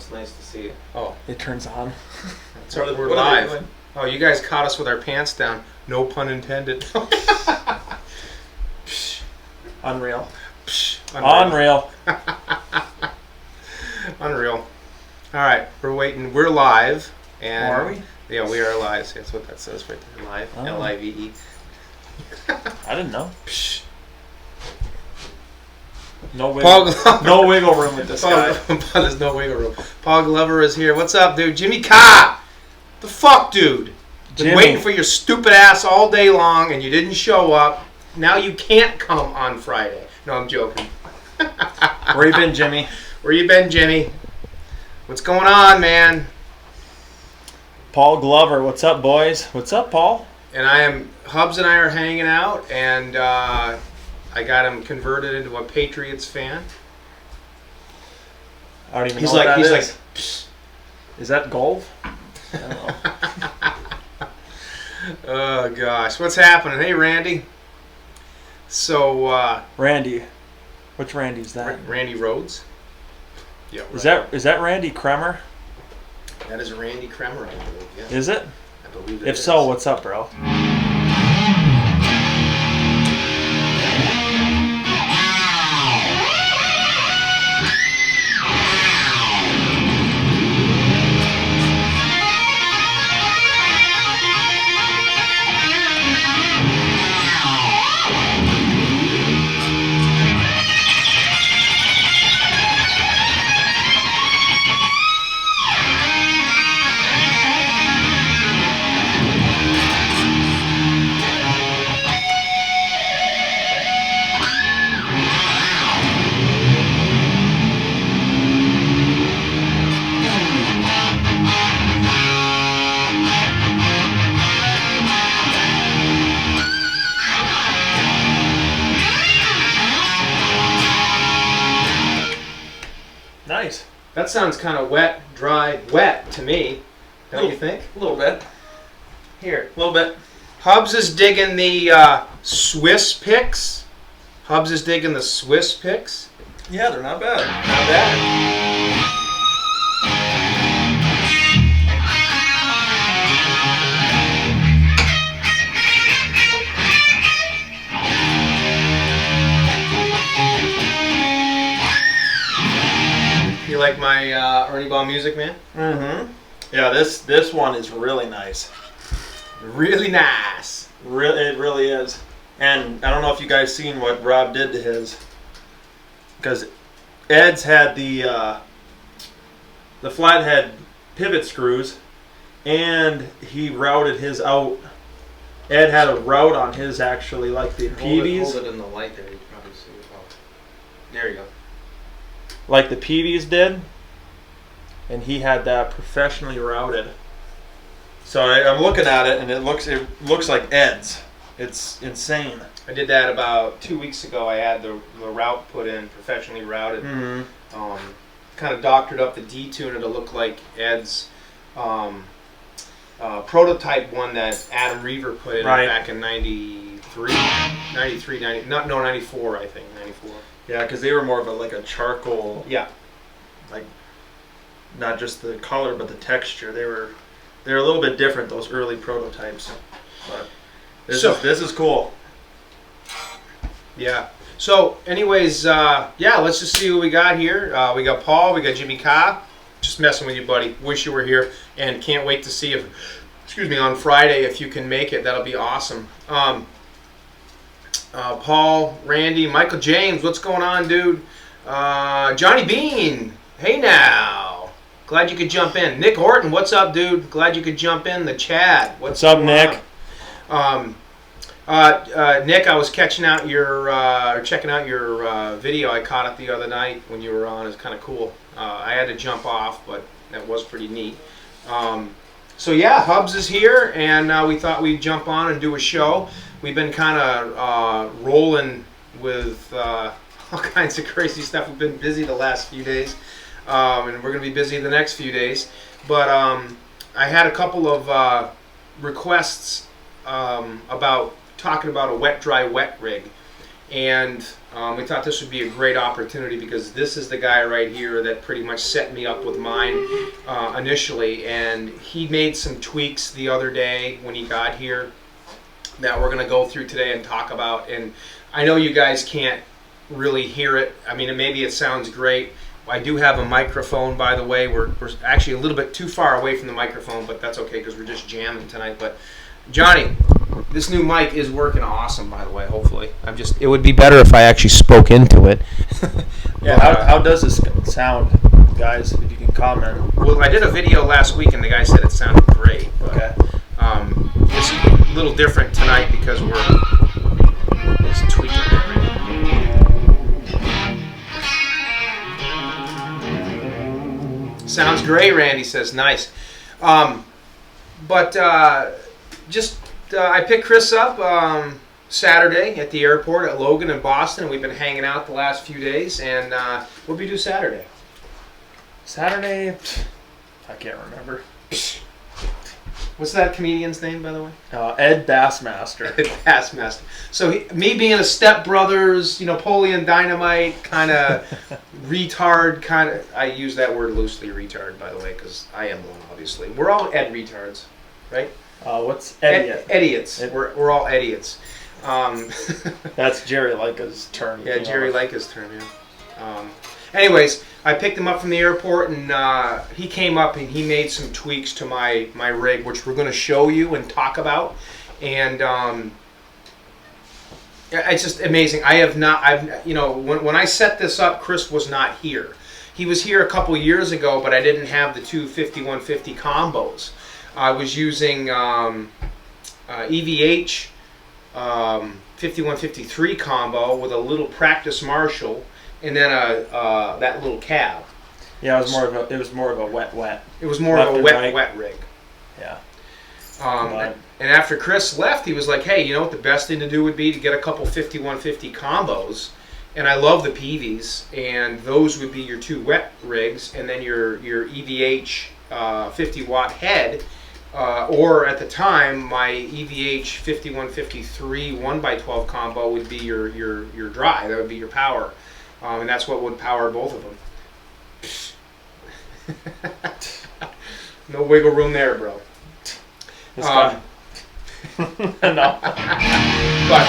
so it's nice to see it. Oh, It turns on. so we're live. Oh, you guys caught us with our pants down. No pun intended. Unreal. Unreal. Unreal. All right, we're waiting. We're live. And are we? Yeah, we are live. That's what that says right there. Live. Oh. L-I-V-E. I didn't know. Psh. No wiggle, Paul Glover. no wiggle room with this guy. There's no wiggle room. Paul Glover is here. What's up, dude? Jimmy Ka! The fuck, dude? Been Jimmy. waiting for your stupid ass all day long, and you didn't show up. Now you can't come on Friday. No, I'm joking. Where you been, Jimmy? Where you been, Jimmy? What's going on, man? Paul Glover. What's up, boys? What's up, Paul? And Hubs and I are hanging out, and I got him converted into a Patriots fan. I don't even He's know like, what that he's is. like, psst. Is that golf? I don't know. Oh gosh, what's happening? Hey, Randy. So, Randy. Which Randy's that? Randy Rhodes. Yeah, right. Is that Randy Kremer? That is Randy Kremer, I believe. Yeah, Is it? I believe it If is. so, what's up, bro? Nice. That sounds kind of wet, dry, wet to me. Don't you think? A little bit. Here. A little bit. Hubs is digging the Swiss picks. Hubs is digging the Swiss picks. Yeah, they're not bad. Not bad. You like my Ernie Ball music, man? Mm-hmm. Yeah, this one is really nice. Really nice. It really is. And I don't know if you guys seen what Rob did to his, because Ed's had the flathead pivot screws, and he routed his out. Ed had a route on his actually, like the PVs. Hold it in the light there. You can probably see it. Oh. There you go. Like the PVs did, and he had that professionally routed. So I'm looking at it, and it looks like Ed's. It's insane. I did that about 2 weeks ago. I had the route put in, professionally routed. Mm-hmm. Kind of doctored up the D-tuner to look like Ed's prototype one that Adam Reaver put in back in 93, 94, I think, 94. Yeah, because they were more of a charcoal. Yeah. Like, not just the color, but the texture. They're a little bit different, those early prototypes. But this is cool. Yeah. So, anyways, let's just see what we got here. We got Paul, we got Jimmy Ka. Just messing with you, buddy. Wish you were here, and can't wait to see on Friday if you can make it. That'll be awesome. Paul, Randy, Michael James, what's going on, dude? Johnny Bean, hey now. Glad you could jump in. Nick Horton, what's up, dude? Glad you could jump in. The Chad, what's up, Nick? Nick, I was checking out your video. I caught it the other night when you were on. It's kind of cool. I had to jump off, but that was pretty neat. So yeah, Hubs is here, and we thought we'd jump on and do a show. We've been kind of rolling with all kinds of crazy stuff. We've been busy the last few days, and we're going to be busy the next few days. But I had a couple of requests about talking about a wet, dry, wet rig. And we thought this would be a great opportunity because this is the guy right here that pretty much set me up with mine initially. And he made some tweaks the other day when he got here that we're going to go through today and talk about. And I know you guys can't really hear it. I mean, maybe it sounds great. I do have a microphone, by the way. We're actually a little bit too far away from the microphone, but that's okay because we're just jamming tonight. But Johnny, this new mic is working awesome, by the way, hopefully. It would be better if I actually spoke into it. Yeah, how does this sound, guys, if you can comment? Well, I did a video last week and the guy said it sounded great. But, Okay. it's a little different tonight because we're just tweaking it right now. Sounds great, Randy says. Nice. I picked Chris up Saturday at the airport at Logan in Boston. We've been hanging out the last few days. And what did we do Saturday? Saturday, I can't remember. What's that comedian's name, by the way? Ed Bassmaster. Bassmaster. So me being a Step Brothers, Napoleon Dynamite kind of retard kind of. I use that word loosely, retard, by the way, because I am one, obviously. We're all Ed retards, right? What's idiot? Idiots. We're all idiots. That's Jerry Leica's term. Yeah, Jerry Leica's term. Yeah. Anyways, I picked him up from the airport, and he came up and he made some tweaks to my rig, which we're going to show you and talk about. And it's just amazing. When I set this up, Chris was not here. He was here a couple years ago, but I didn't have the two 5150 combos. I was using EVH 5153 combo with a little practice Marshall. And then that little cab. Yeah, it was more of a wet. It was more of a wet rig. Yeah. And after Chris left, he was like, "Hey, you know what? The best thing to do would be to get a couple 5150 combos." And I love the PVs, and those would be your two wet rigs, and then your EVH 50-watt head, or at the time my EVH 5153 1x12 combo would be your dry. That would be your power. And that's what would power both of them. No wiggle room there, bro. No. But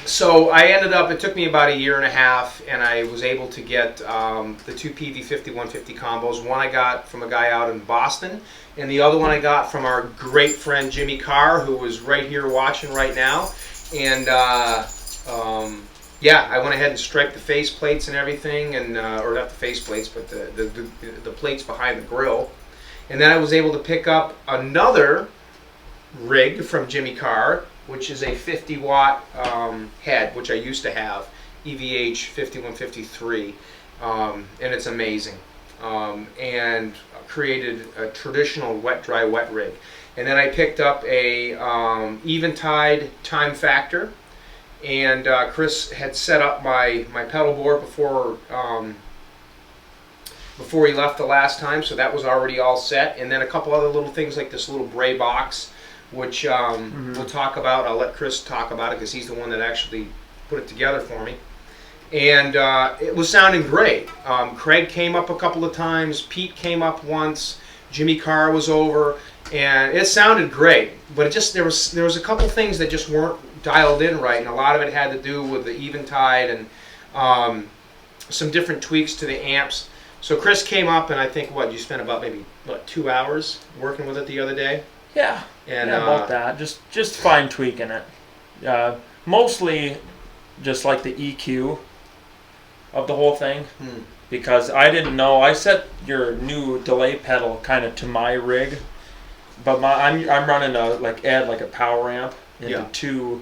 so I ended up. It took me about a year and a half, and I was able to get the two PV 5150 combos. One I got from a guy out in Boston, and the other one I got from our great friend Jimmy Carr, who was right here watching right now. And yeah, I went ahead and striped the face plates and everything, and or not the face plates, but the plates behind the grill. And then I was able to pick up another rig from Jimmy Carr, which is a 50-watt head, which I used to have, EVH 5153, and it's amazing. And created a traditional wet-dry wet rig. And then I picked up a Eventide time factor. And Chris had set up my pedal board before he left the last time, so that was already all set. And then a couple other little things like this little Braid box, which we'll talk about. I'll let Chris talk about it because he's the one that actually put it together for me. And it was sounding great. Craig came up a couple of times. Pete came up once. Jimmy Carr was over, and it sounded great. But it just there was a couple things that just weren't dialed in right, and a lot of it had to do with the Eventide and some different tweaks to the amps. So Chris came up, and I think you spent about maybe 2 hours working with it the other day. Yeah, and about that. Just fine tweaking it. Mostly, just like the EQ of the whole thing, because I didn't know. I set your new delay pedal kind of to my rig, but I'm running a power amp into two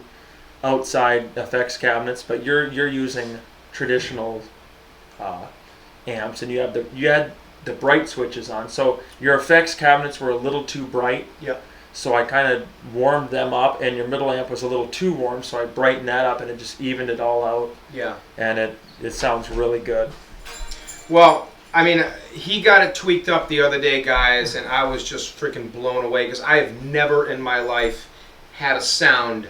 outside effects cabinets, but you're using traditional amps, and you had the bright switches on, so your effects cabinets were a little too bright. Yep. So I kind of warmed them up, and your middle amp was a little too warm, so I brightened that up, and it just evened it all out. Yeah. And it sounds really good. Well, I mean, he got it tweaked up the other day, guys, and I was just freaking blown away because I have never in my life had a sound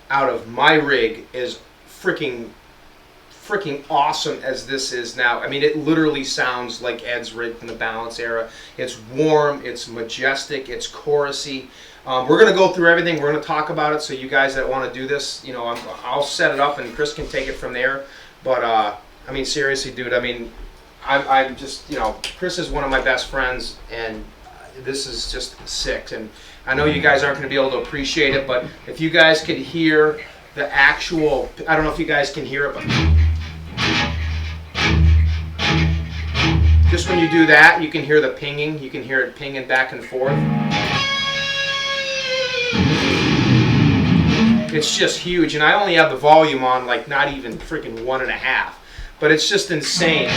out of my rig as freaking awesome as this is now. I mean, it literally sounds like Ed's rig from the Balance era. It's warm, it's majestic, it's chorusy. We're going to go through everything. We're going to talk about it. So you guys that want to do this, I'll set it up and Chris can take it from there. But I mean, seriously, dude. I mean, I'm just, Chris is one of my best friends, and this is just sick. And I know you guys aren't going to be able to appreciate it, but if you guys could hear the actual, I don't know if you guys can hear it, but just when you do that, you can hear the pinging. You can hear it pinging back and forth. It's just huge, and I only have the volume on like not even freaking 1.5, but it's just insane.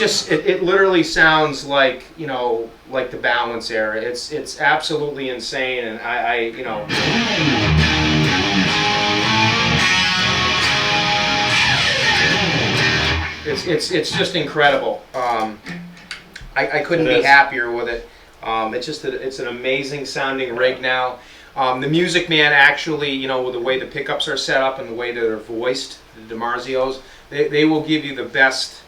It literally sounds like, like the Balance era. It's absolutely insane, and it's just incredible. I couldn't be happier with it. It's an amazing sounding rig now. The Music Man actually, with the way the pickups are set up and the way they're voiced, the DiMarzios, they will give you the best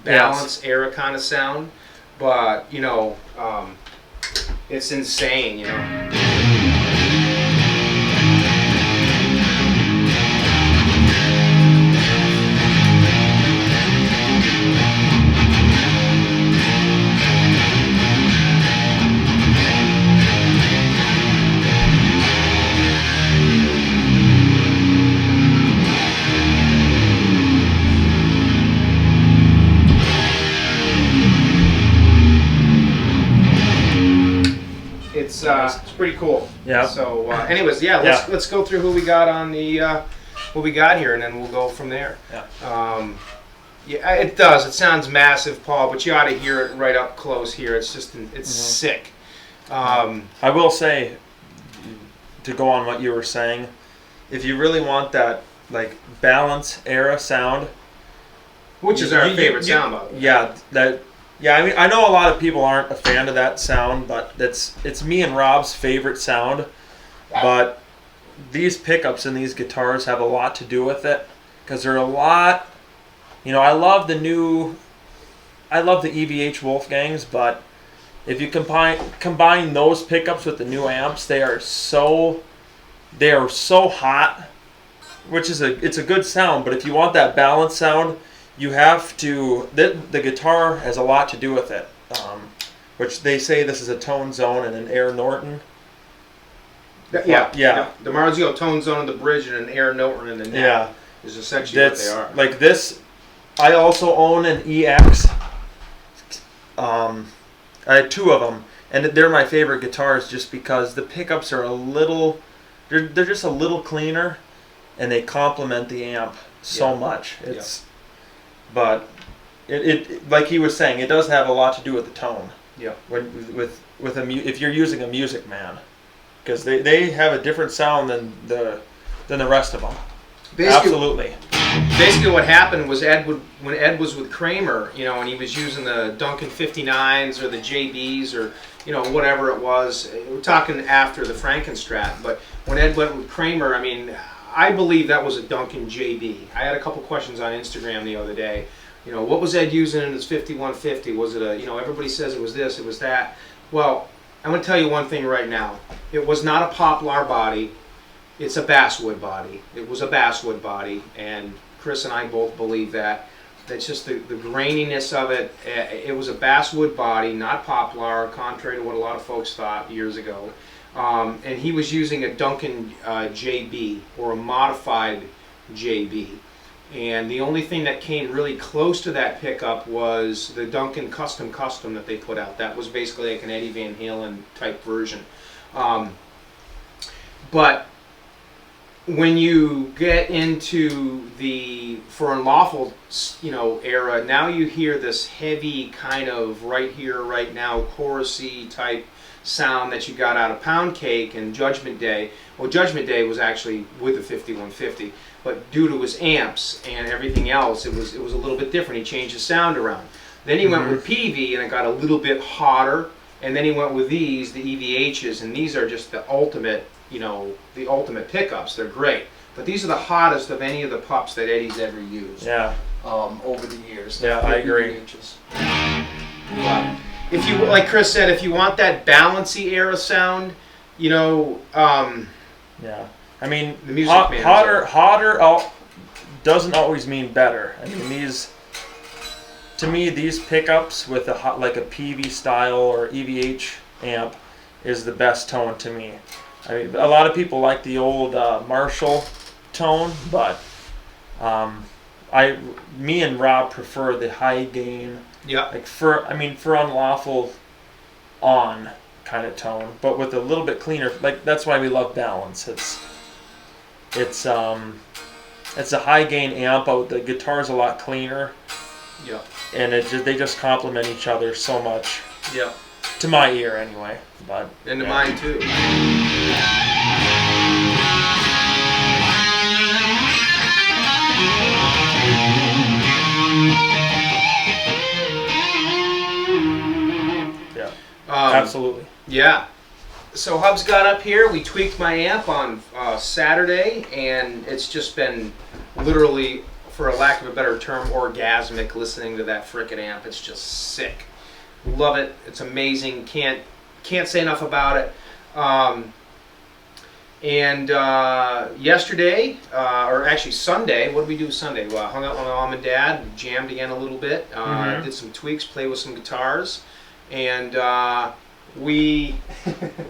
Balance era kind of sound, but it's insane. It's pretty cool. Yeah. So, anyways, let's go through who we got on the what we got here, and then we'll go from there. Yeah. Yeah, it does. It sounds massive, Paul, but you ought to hear it right up close here. It's just sick. I will say, to go on what you were saying, if you really want that like Balance era sound, which is our favorite sound, by the way. Yeah, I mean, I know a lot of people aren't a fan of that sound, but it's me and Rob's favorite sound. But these pickups and these guitars have a lot to do with it, because they're a lot. I love the EVH Wolfgangs, but if you combine those pickups with the new amps, they are so hot, which is it's a good sound. But if you want that Balance sound, you have to, the guitar has a lot to do with it, which they say this is a tone zone and an Air Norton. Yeah. DiMarzio tone zone in the bridge and an Air Norton in the neck is essentially what they are. Like this, I also own an EX. I had 2 of them, and they're my favorite guitars just because the pickups are they're just a little cleaner, and they complement the amp so much. But it like he was saying, it does have a lot to do with the tone. Yeah. If you're using a Music Man, because they have a different sound than the rest of them. Absolutely. Basically, what happened was when Ed was with Kramer, and he was using the Duncan 59s or the JBs or whatever it was. We're talking after the Frankenstrat, but when Ed went with Kramer, I mean, I believe that was a Duncan JB. I had a couple questions on Instagram the other day. What was Ed using in his 5150? Was it everybody says it was this, it was that. Well, I'm going to tell you one thing right now. It was not a Poplar body. It's a basswood body. It was a basswood body, and Chris and I both believe that. That's just the graininess of it. It was a basswood body, not Poplar, contrary to what a lot of folks thought years ago. And he was using a Duncan JB, or a modified JB. And the only thing that came really close to that pickup was the Duncan Custom that they put out. That was basically like an Eddie Van Halen type version. But when you get into the for unlawful, era, now you hear this heavy kind of right here, right now, chorusy type sound that you got out of Pound Cake and Judgment Day. Well, Judgment Day was actually with the 5150, but due to his amps and everything else, it was a little bit different. He changed the sound around. Then he went with PV, and it got a little bit hotter. And then he went with these, the EVHs, and these are just the ultimate, the ultimate pickups. They're great. But these are the hottest of any of the pups that Eddie's ever used. Yeah. Over the years. Yeah, I agree. If you, like Chris said, if you want that balancy era sound, Yeah. I mean, the Music Man hotter doesn't always mean better. I mean, to me, these pickups with like a PV style or EVH amp is the best tone to me. I mean, a lot of people like the old Marshall tone, but me and Rob prefer the high gain. Yeah. Like for unlawful on kind of tone, but with a little bit cleaner. Like that's why we love balance. It's a high gain amp, but the guitar's a lot cleaner. Yeah. And they just complement each other so much. Yeah. To my ear, anyway. But and to mine too. Yeah. Absolutely. Yeah. So Hubs got up here. We tweaked my amp on Saturday, and it's just been literally, for a lack of a better term, orgasmic listening to that frickin' amp. It's just sick. Love it. It's amazing. Can't say enough about it. And yesterday, or actually Sunday, what did we do Sunday? Well, I hung out with my mom and dad, jammed again a little bit, did some tweaks, played with some guitars, and we...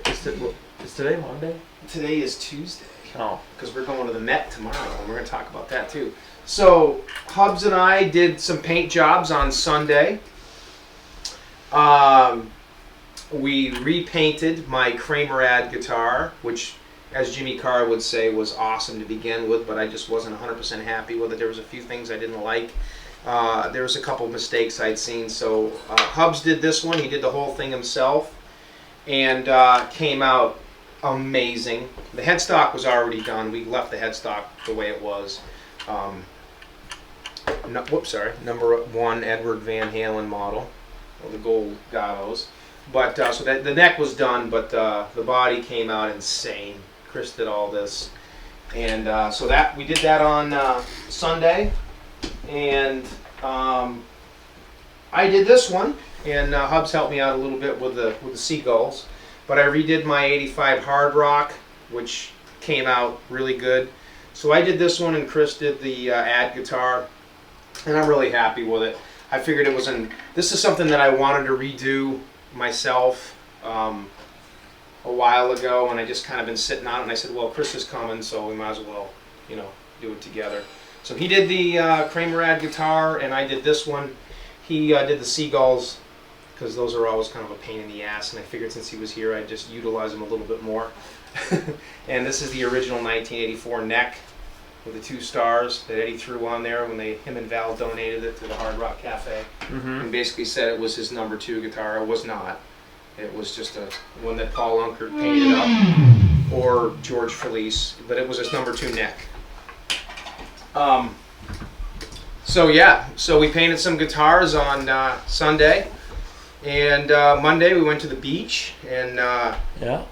Is today Monday? Today is Tuesday. Oh. Because we're going to the Met tomorrow, and we're going to talk about that too. So, Hubs and I did some paint jobs on Sunday. We repainted my Kramerad guitar, which, as Jimmy Carr would say, was awesome to begin with, but I just wasn't 100% happy with it. There was a few things I didn't like. There was a couple of mistakes I'd seen. So Hubs did this one. He did the whole thing himself, and came out amazing. The headstock was already done. We left the headstock the way it was. Number 1 Edward Van Halen model, the gold Gatos. But so that the neck was done, but the body came out insane. Chris did all this, and so that we did that on Sunday, and I did this one, and Hubs helped me out a little bit with the Seagulls. But I redid my '85 Hard Rock, which came out really good. So I did this one, and Chris did the ad guitar, and I'm really happy with it. I figured this is something that I wanted to redo myself a while ago, and I just kind of been sitting on it, and I said, well, Chris is coming, so we might as well, do it together. So he did the Kramerad guitar, and I did this one. He did the Seagulls, because those are always kind of a pain in the ass, and I figured since he was here, I'd just utilize them a little bit more. And this is the original 1984 neck with the 2 stars that Eddie threw on there when him and Val donated it to the Hard Rock Cafe, and basically said it was his number 2 guitar. It was not. It was just one that Paul Unkert painted up, or George Felice, but it was his number 2 neck. So we painted some guitars on Sunday, and Monday we went to the beach and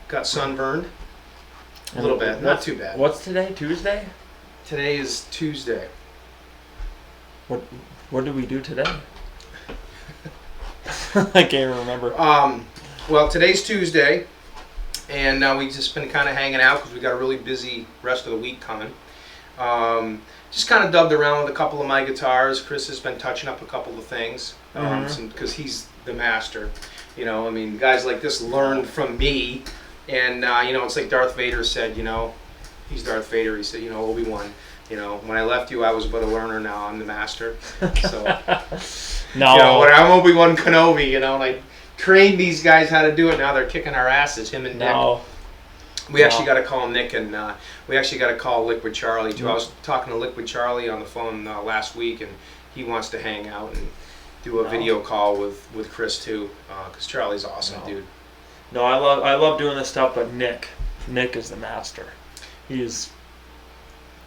got sunburned a little bit, not too bad. What's today? Tuesday? Today is Tuesday. What did we do today? I can't remember. Well, today's Tuesday, and we've just been kind of hanging out because we got a really busy rest of the week coming. Just kind of dubbed around with a couple of my guitars. Chris has been touching up a couple of things because he's the master. Guys like this learned from me, and it's like Darth Vader said. He's Darth Vader. He said, Obi-Wan. When I left you, I was but a learner. Now I'm the master. So, no, when I'm Obi-Wan Kenobi, and I trained these guys how to do it. Now they're kicking our asses. Him and Nick. No. We actually got to call Nick, and we actually got to call Liquid Charlie too. I was talking to Liquid Charlie on the phone last week, and he wants to hang out and do a video call with Chris too, because Charlie's awesome, dude. No, I love doing this stuff, but Nick is the master. He's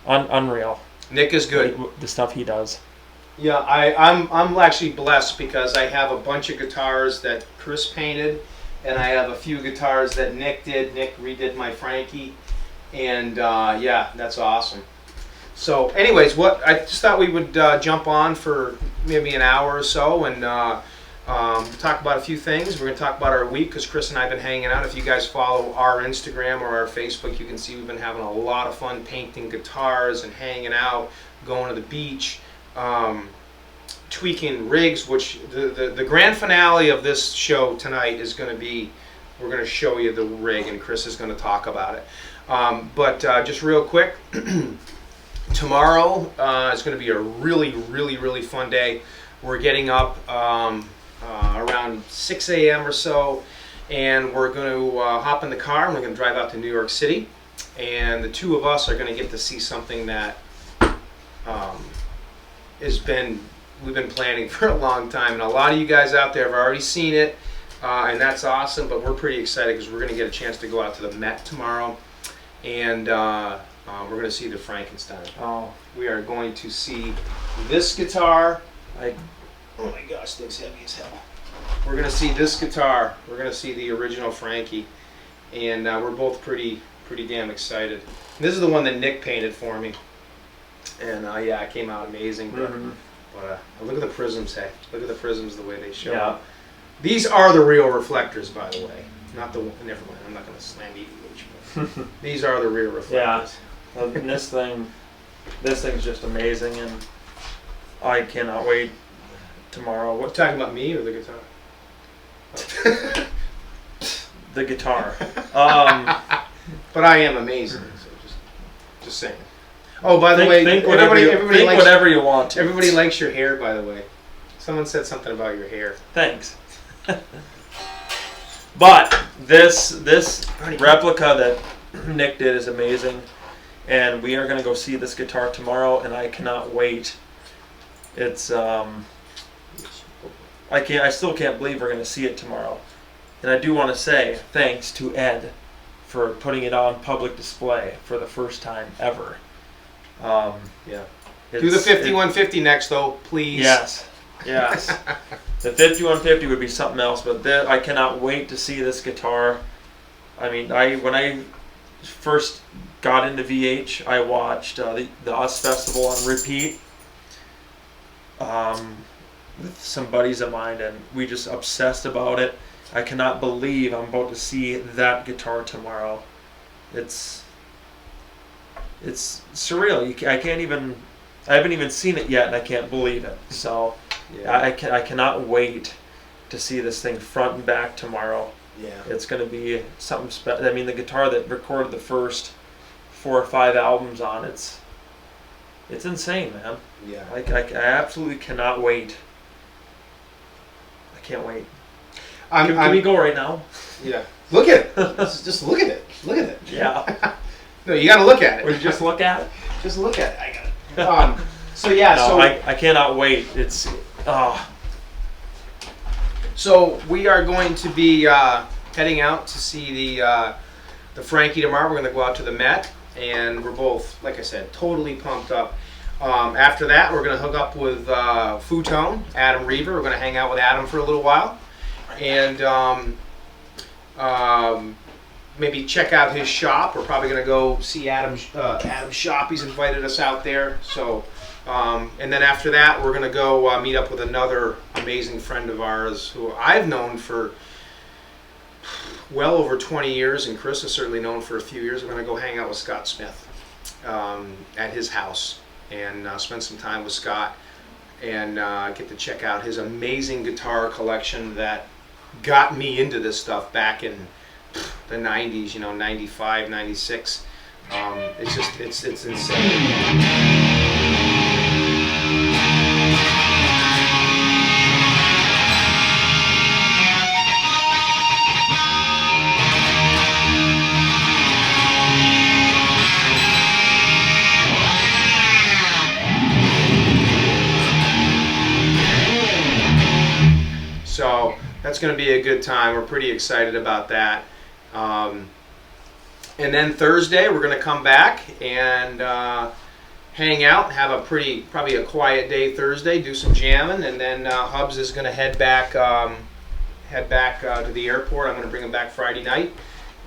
unreal. Nick is good. The stuff he does. Yeah, I'm actually blessed because I have a bunch of guitars that Chris painted, and I have a few guitars that Nick did. Nick redid my Frankie, and yeah, that's awesome. So, anyways, I just thought we would jump on for maybe an hour or so and talk about a few things. We're going to talk about our week because Chris and I have been hanging out. If you guys follow our Instagram or our Facebook, you can see we've been having a lot of fun painting guitars and hanging out, going to the beach. Tweaking rigs, which the grand finale of this show tonight is going to be, we're going to show you the rig and Chris is going to talk about it. But just real quick, tomorrow is going to be a really fun day. We're getting up around 6 a.m. or so, and we're going to hop in the car and we're going to drive out to New York City, and the two of us are going to get to see something that we've been planning for a long time, and a lot of you guys out there have already seen it, and that's awesome. But we're pretty excited because we're going to get a chance to go out to the Met tomorrow, and we're going to see the Frankenstein. We are going to see this guitar. Oh my gosh, thing's heavy as hell. We're going to see this guitar. We're going to see the original Frankie, and we're both pretty damn excited. This is the one that Nick painted for me. And yeah, it came out amazing. But look at the prisms, hey. Look at the prisms, the way they show up. These are the real reflectors, by the way. Not the one, never mind, I'm not going to slam EVH. But these are the real reflectors. Yeah, and this thing's just amazing, and I cannot wait tomorrow. What, talking about me or the guitar? The guitar. But I am amazing, so just saying. Oh, by the way, think everybody likes, whatever you want to. Everybody likes your hair, by the way. Someone said something about your hair. Thanks. But this replica that Nick did is amazing, and we are going to go see this guitar tomorrow, and I cannot wait. It's I still can't believe we're going to see it tomorrow, and I do want to say thanks to Ed for putting it on public display for the first time ever. Yeah. Do the 5150 next, though, please. Yes. The 5150 would be something else, but I cannot wait to see this guitar. I mean, when I first got into VH, I watched the US Festival on repeat with some buddies of mine, and we just obsessed about it. I cannot believe I'm about to see that guitar tomorrow. It's surreal. I haven't even seen it yet, and I can't believe it. So yeah. I cannot wait to see this thing front and back tomorrow. Yeah, it's going to be something special. I mean, the guitar that recorded the first 4 or 5 albums on it's insane, man. Yeah, I absolutely cannot wait. I can't wait. Can we go right now? Yeah. Look at it. Just look at it. Look at it. Yeah. No, you got to look at it. Or just look at it. Just look at it. I got it. So yeah. No, I cannot wait. It's. So we are going to be heading out to see the Frankie tomorrow. We're going to go out to the Met, and we're both, like I said, totally pumped up. After that, we're going to hook up with Futone, Adam Reaver. We're going to hang out with Adam for a little while, and maybe check out his shop. We're probably going to go see Adam's shop. He's invited us out there. So, and then after that, we're going to go meet up with another amazing friend of ours who I've known for well over 20 years, and Chris has certainly known for a few years. We're going to go hang out with Scott Smith at his house and spend some time with Scott and get to check out his amazing guitar collection that got me into this stuff back in the 90s, 95, 96. It's insane. So that's going to be a good time. We're pretty excited about that. And then Thursday we're going to come back and hang out, have probably a quiet day Thursday, do some jamming, and then Hubs is going to head back to the airport. I'm going to bring him back Friday night,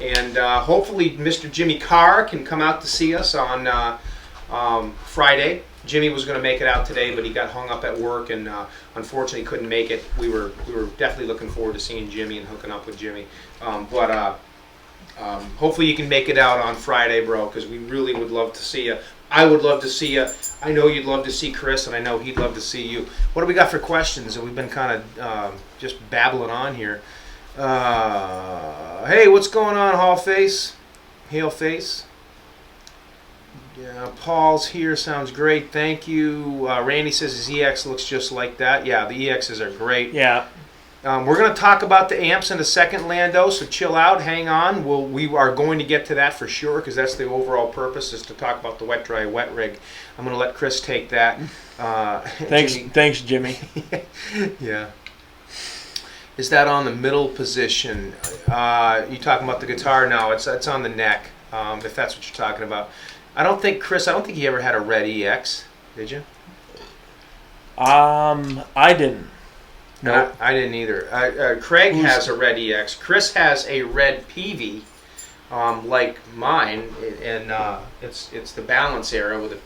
and hopefully Mr. Jimmy Carr can come out to see us on Friday. Jimmy was going to make it out today, but he got hung up at work and unfortunately couldn't make it. We were definitely looking forward to seeing Jimmy and hooking up with Jimmy, but hopefully you can make it out on Friday, bro, because we really would love to see you. I would love to see you. I know you'd love to see Chris, and I know he'd love to see you. What do we got for questions? We've been kind of just babbling on here. Hey, what's going on, Hail Face? Yeah, Paul's here. Sounds great. Thank you. Randy says his EX looks just like that. Yeah, the EXs are great. Yeah. We're going to talk about the amps in a second, Lando, so chill out, hang on. We are going to get to that for sure, because that's the overall purpose, is to talk about the wet, dry, wet rig. I'm going to let Chris take that. Thanks, Jimmy. Yeah. Is that on the middle position? You talking about the guitar? No, it's on the neck, if that's what you're talking about. I don't think you ever had a red EX, did you? I didn't. No, I didn't either. Craig has a red EX. Chris has a red PV, like mine, and it's the balance era with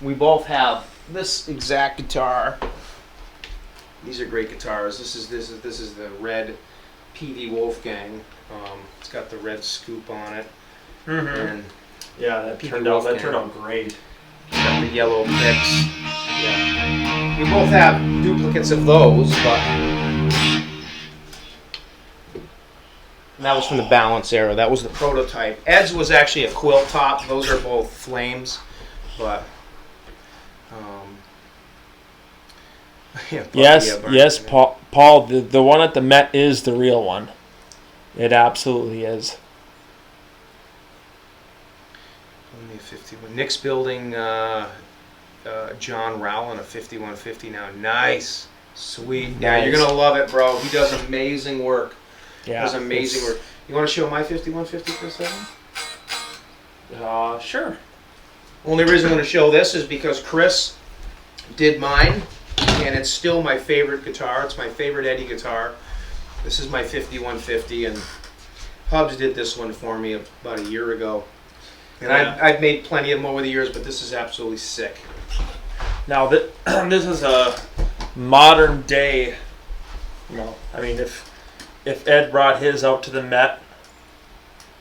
we both have this exact guitar. These are great guitars. This is the red PV Wolfgang. It's got the red scoop on it. Mm-hmm. And yeah, that turned out great. It's got the yellow picks. Yeah. We both have duplicates of those, but and that was from the balance era. That was the prototype. Ed's was actually a quilt top. Those are both flames, but yeah, yes, Paul. The one at the Met is the real one. It absolutely is. Only 51. Nick's building John Rowland a 5150 now. Nice. Sweet. Yeah, you're going to love it, bro. He does amazing work. Yeah. Does amazing work. You want to show my 5150 for a second? Sure. Only reason I'm going to show this is because Chris did mine, and it's still my favorite guitar. It's my favorite Eddie guitar. This is my 5150, and Hubs did this one for me about a year ago. And yeah. I've made plenty of them over the years, but this is absolutely sick. Now, this is a modern day, I mean, if Ed brought his out to the Met,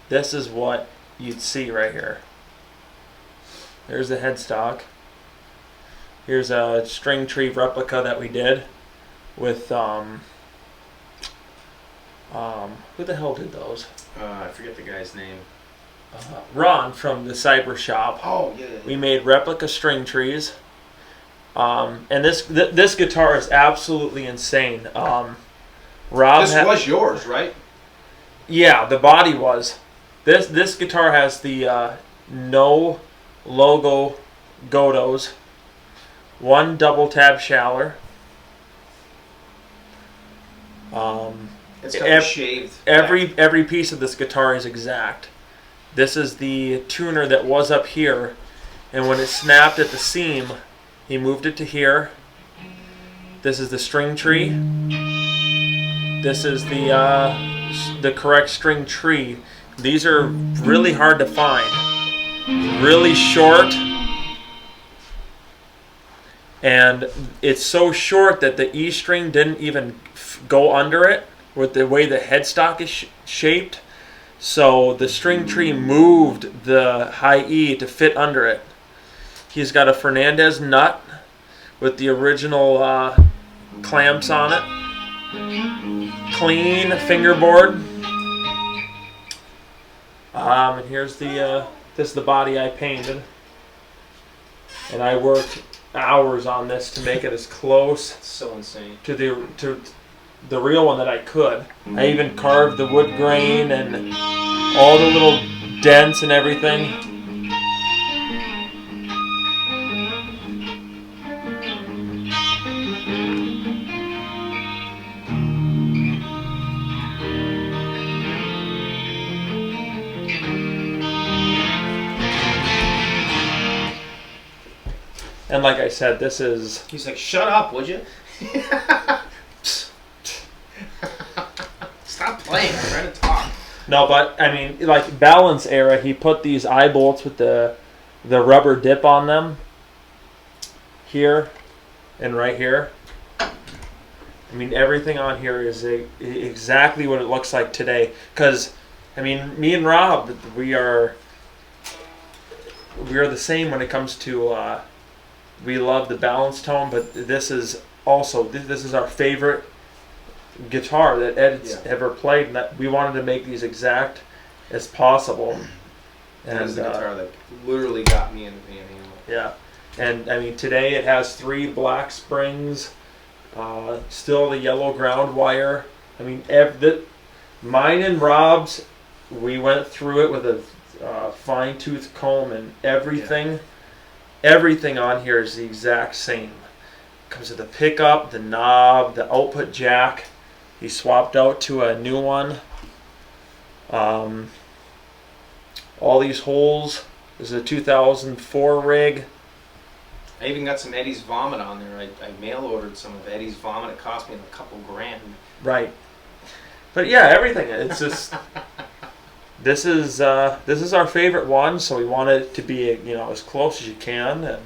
this is what you'd see right here. There's the headstock. Here's a string tree replica that we did with, who the hell did those? I forget the guy's name. Ron from the Cyber Shop. Oh, yeah. We made replica string trees. And this guitar is absolutely insane. Rob was yours, right? Yeah, the body was. This guitar has the no logo Godos, one double tab Schaller. It's got shaved. Every piece of this guitar is exact. This is the tuner that was up here, and when it snapped at the seam, he moved it to here. This is the string tree. This is the correct string tree. These are really hard to find. Really short, and it's so short that the E string didn't even go under it with the way the headstock is shaped. So the string tree moved the high E to fit under it. He's got a Fernandez nut with the original clamps on it. Clean fingerboard. And here's this is the body I painted. And I worked hours on this to make it as close so insane to the real one that I could. I even carved the wood grain and all the little dents and everything. And like I said, this is... He's like, shut up, would you? Stop playing. I'm trying to talk. No, but, I mean, like, balance era, he put these eye bolts with the rubber dip on them. Here and right here. I mean, everything on here is exactly what it looks like today. Because, I mean, me and Rob, we are the same when it comes to, we love the balance tone, but this is also, this is our favorite guitar that Ed's ever played, and that we wanted to make these exact as possible. That is the guitar that literally got me into Van Halen. Yeah. And, I mean, today it has 3 black springs. Still the yellow ground wire. I mean, mine and Rob's, we went through it with a fine-tooth comb, and everything on here is the exact same. Comes with the pickup, the knob, the output jack. He swapped out to a new one. All these holes. This is a 2004 rig. I even got some Eddie's Vomit on there. I mail ordered some of Eddie's Vomit. It cost me a couple grand. Right. But yeah, everything. It's just this is our favorite one, so we want it to be as close as you can, and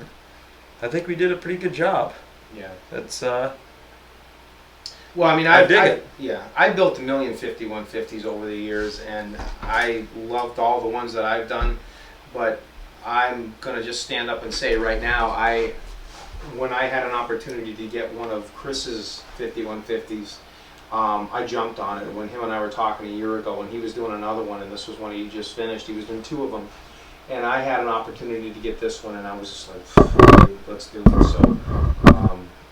I think we did a pretty good job. Yeah. It's well, I mean, I dig it. Yeah, I built a million 5150s over the years, and I loved all the ones that I've done, but I'm gonna just stand up and say right now, when I had an opportunity to get one of Chris's 5150s, I jumped on it. When him and I were talking a year ago, and he was doing another one, and this was one he just finished. He was doing 2 of them, and I had an opportunity to get this one, and I was just like, let's do it. So,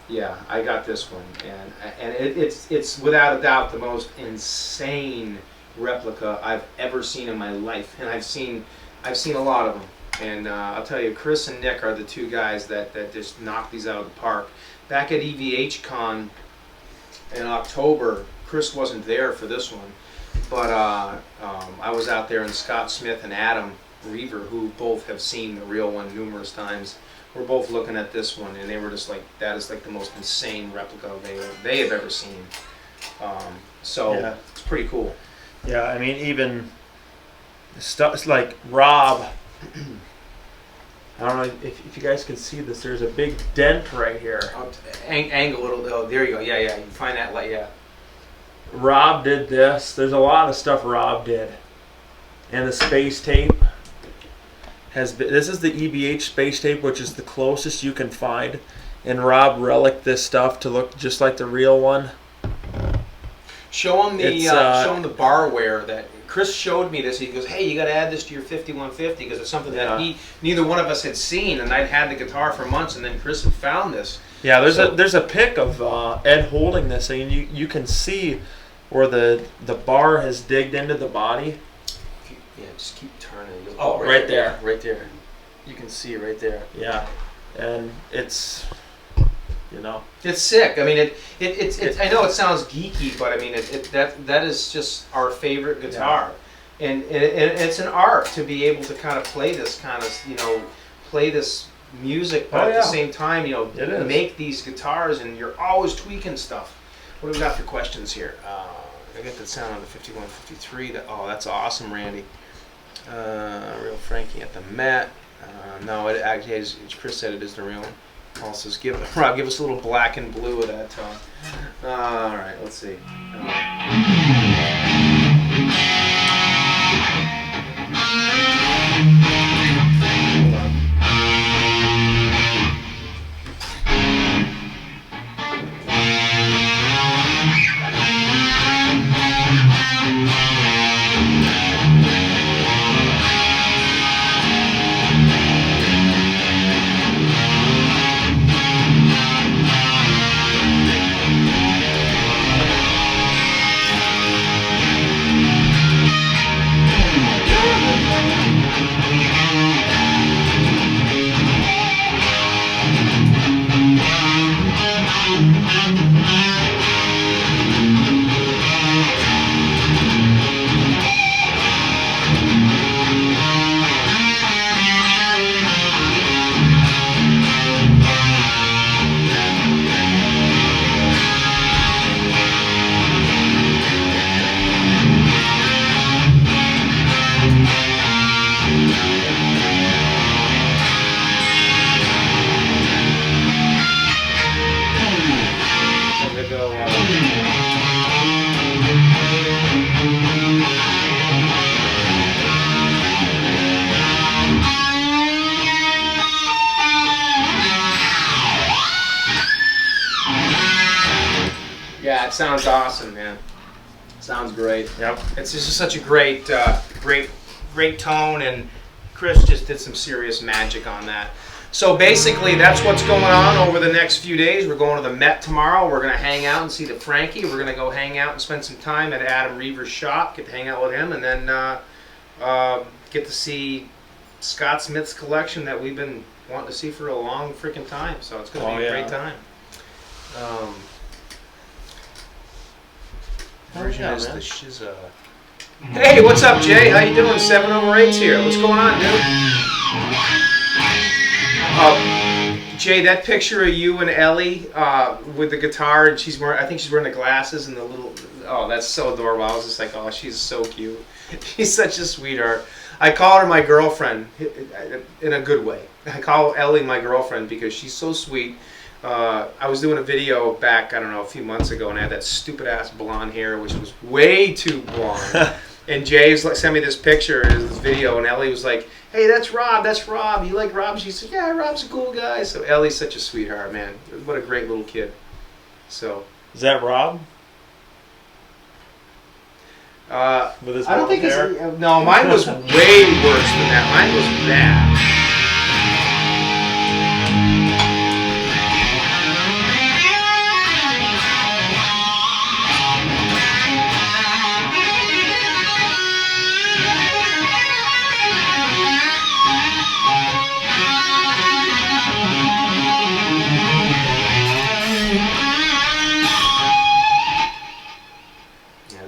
yeah, I got this one, and it's without a doubt the most insane replica I've ever seen in my life, and I've seen a lot of them. And I'll tell you, Chris and Nick are the 2 guys that just knock these out of the park. Back at EVH Con in October, Chris wasn't there for this one, but I was out there, and Scott Smith and Adam Reaver, who both have seen the real one numerous times, were both looking at this one, and they were just like, that is like the most insane replica they have ever seen. So Yeah. it's pretty cool. Yeah, I mean, even stuff like Rob. I don't know if you guys can see this. There's a big dent right here. Angle it. Oh, there you go. Yeah, you can find that light. Yeah. Rob did this. There's a lot of stuff Rob did. And the space tape has been. This is the EBH space tape, which is the closest you can find. And Rob relicked this stuff to look just like the real one. Show him the bar wear that Chris showed me this. He goes, "Hey, you got to add this to your 5150 because it's something that neither one of us had seen, and I'd had the guitar for months, and then Chris had found this." Yeah, there's a pic of Ed holding this, and you can see where the bar has digged into the body. Yeah, just keep turning. Oh, right there. Right there. You can see it right there. Yeah, and it's it's sick. I mean, it's I know it sounds geeky, but I mean that is just our favorite guitar, and it's an art to be able to kind of play this kind of play this music, but at the same time make these guitars, and you're always tweaking stuff. What do we got for questions here? I got that sound on the 5153. That's awesome, Randy. Real Frankie at the Met. No, it actually is. Chris said it is the real one. Also, Rob, give us a little black and blue of that tone. All right, let's see. Yeah, it sounds awesome, man. Sounds great. Yep. It's just such a great tone, and Chris just did some serious magic on that. So basically, that's what's going on over the next few days. We're going to the Met tomorrow. We're going to hang out and see the Frankie. We're going to go hang out and spend some time at Adam Reaver's shop, get to hang out with him, and then get to see Scott Smith's collection that we've been wanting to see for a long freaking time. So it's going to be a great time. Version is the Shiza. Hey, what's up, Jay? How you doing? 7 over 8's here. What's going on, dude? Jay, that picture of you and Ellie with the guitar, and I think she's wearing the glasses and the little. Oh, that's so adorable. I was just like, oh, she's so cute. She's such a sweetheart. I call her my girlfriend in a good way. I call Ellie my girlfriend because she's so sweet. I was doing a video back, I don't know, a few months ago, and I had that stupid ass blonde hair, which was way too blonde. And Jay sent me this picture, this video, and Ellie was like, "Hey, that's Rob. That's Rob. You like Rob?" She said, "Yeah, Rob's a cool guy." So Ellie's such a sweetheart, man. What a great little kid. So. Is that Rob? With his I don't think hair? it's. No, mine was way worse than that. Mine was bad.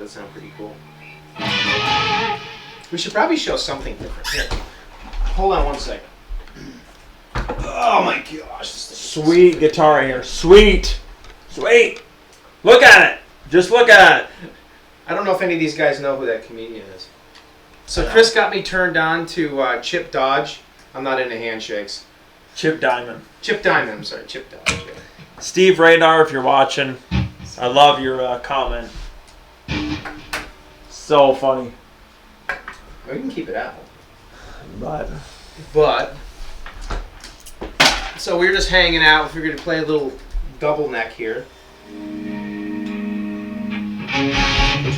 Sound pretty cool. We should probably show something different. Here. Hold on one second. Oh my gosh. Sweet guitar here. Sweet. Sweet. Look at it. Just look at it. I don't know if any of these guys know who that comedian is. So Chris got me turned on to Chip Dodge. I'm not into handshakes. Chip Diamond. Chip Diamond. I'm sorry. Chip Dodge. Yeah. Steve Radar, if you're watching, I love your comment. So funny. Well, you can keep it out. But so we were just hanging out. We figured to play a little double neck here. Which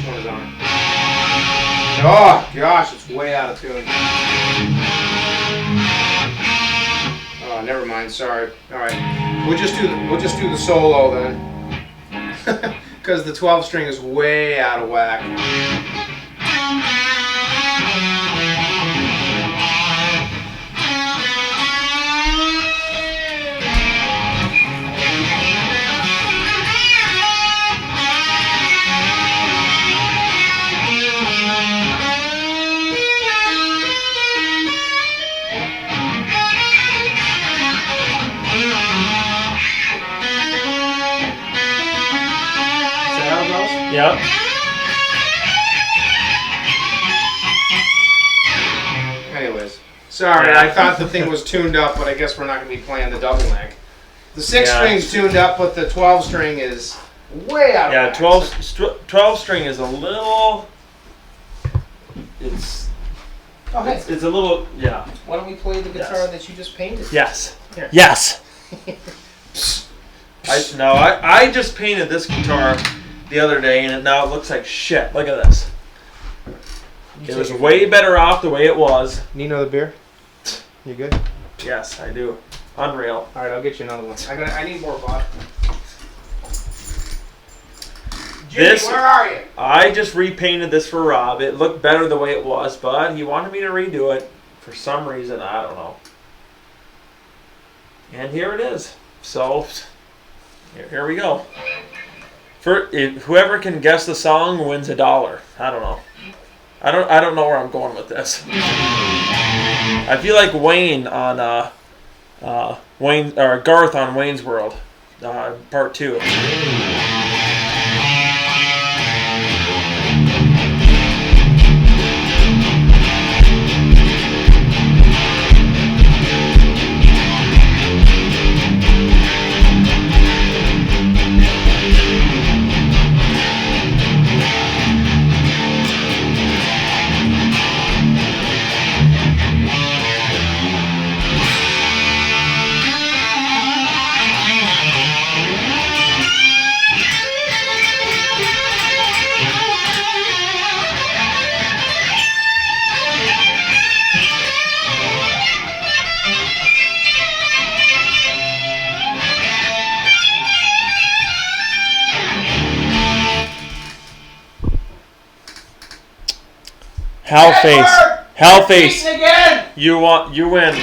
one is on? Oh gosh, it's way out of tune. Oh, never mind. Sorry. All right, we'll just do the solo then. Because the 12 string is way out of whack. yep. Anyways, sorry, I thought the thing was tuned up, but I guess we're not going to be playing the double neck. The 6 string's tuned up, but the 12 string is way out of whack. 12 string is a little. It's a little, yeah. Why don't we play the guitar that you just painted? Yes. Here. Yes. I just painted this guitar the other day, and now it looks like shit. Look at this. It was way better off the way it was. Need another beer? You good? Yes, I do. Unreal. All right, I'll get you another one. I need more vodka. Jimmy, where are you? I just repainted this for Rob. It looked better the way it was, but he wanted me to redo it for some reason. I don't know. And here it is. So here we go. Whoever can guess the song wins $1. I don't know. I don't know where I'm going with this. I feel like Wayne on Garth on Wayne's World, part 2. Hellface. Hellface. Cheating again. You win.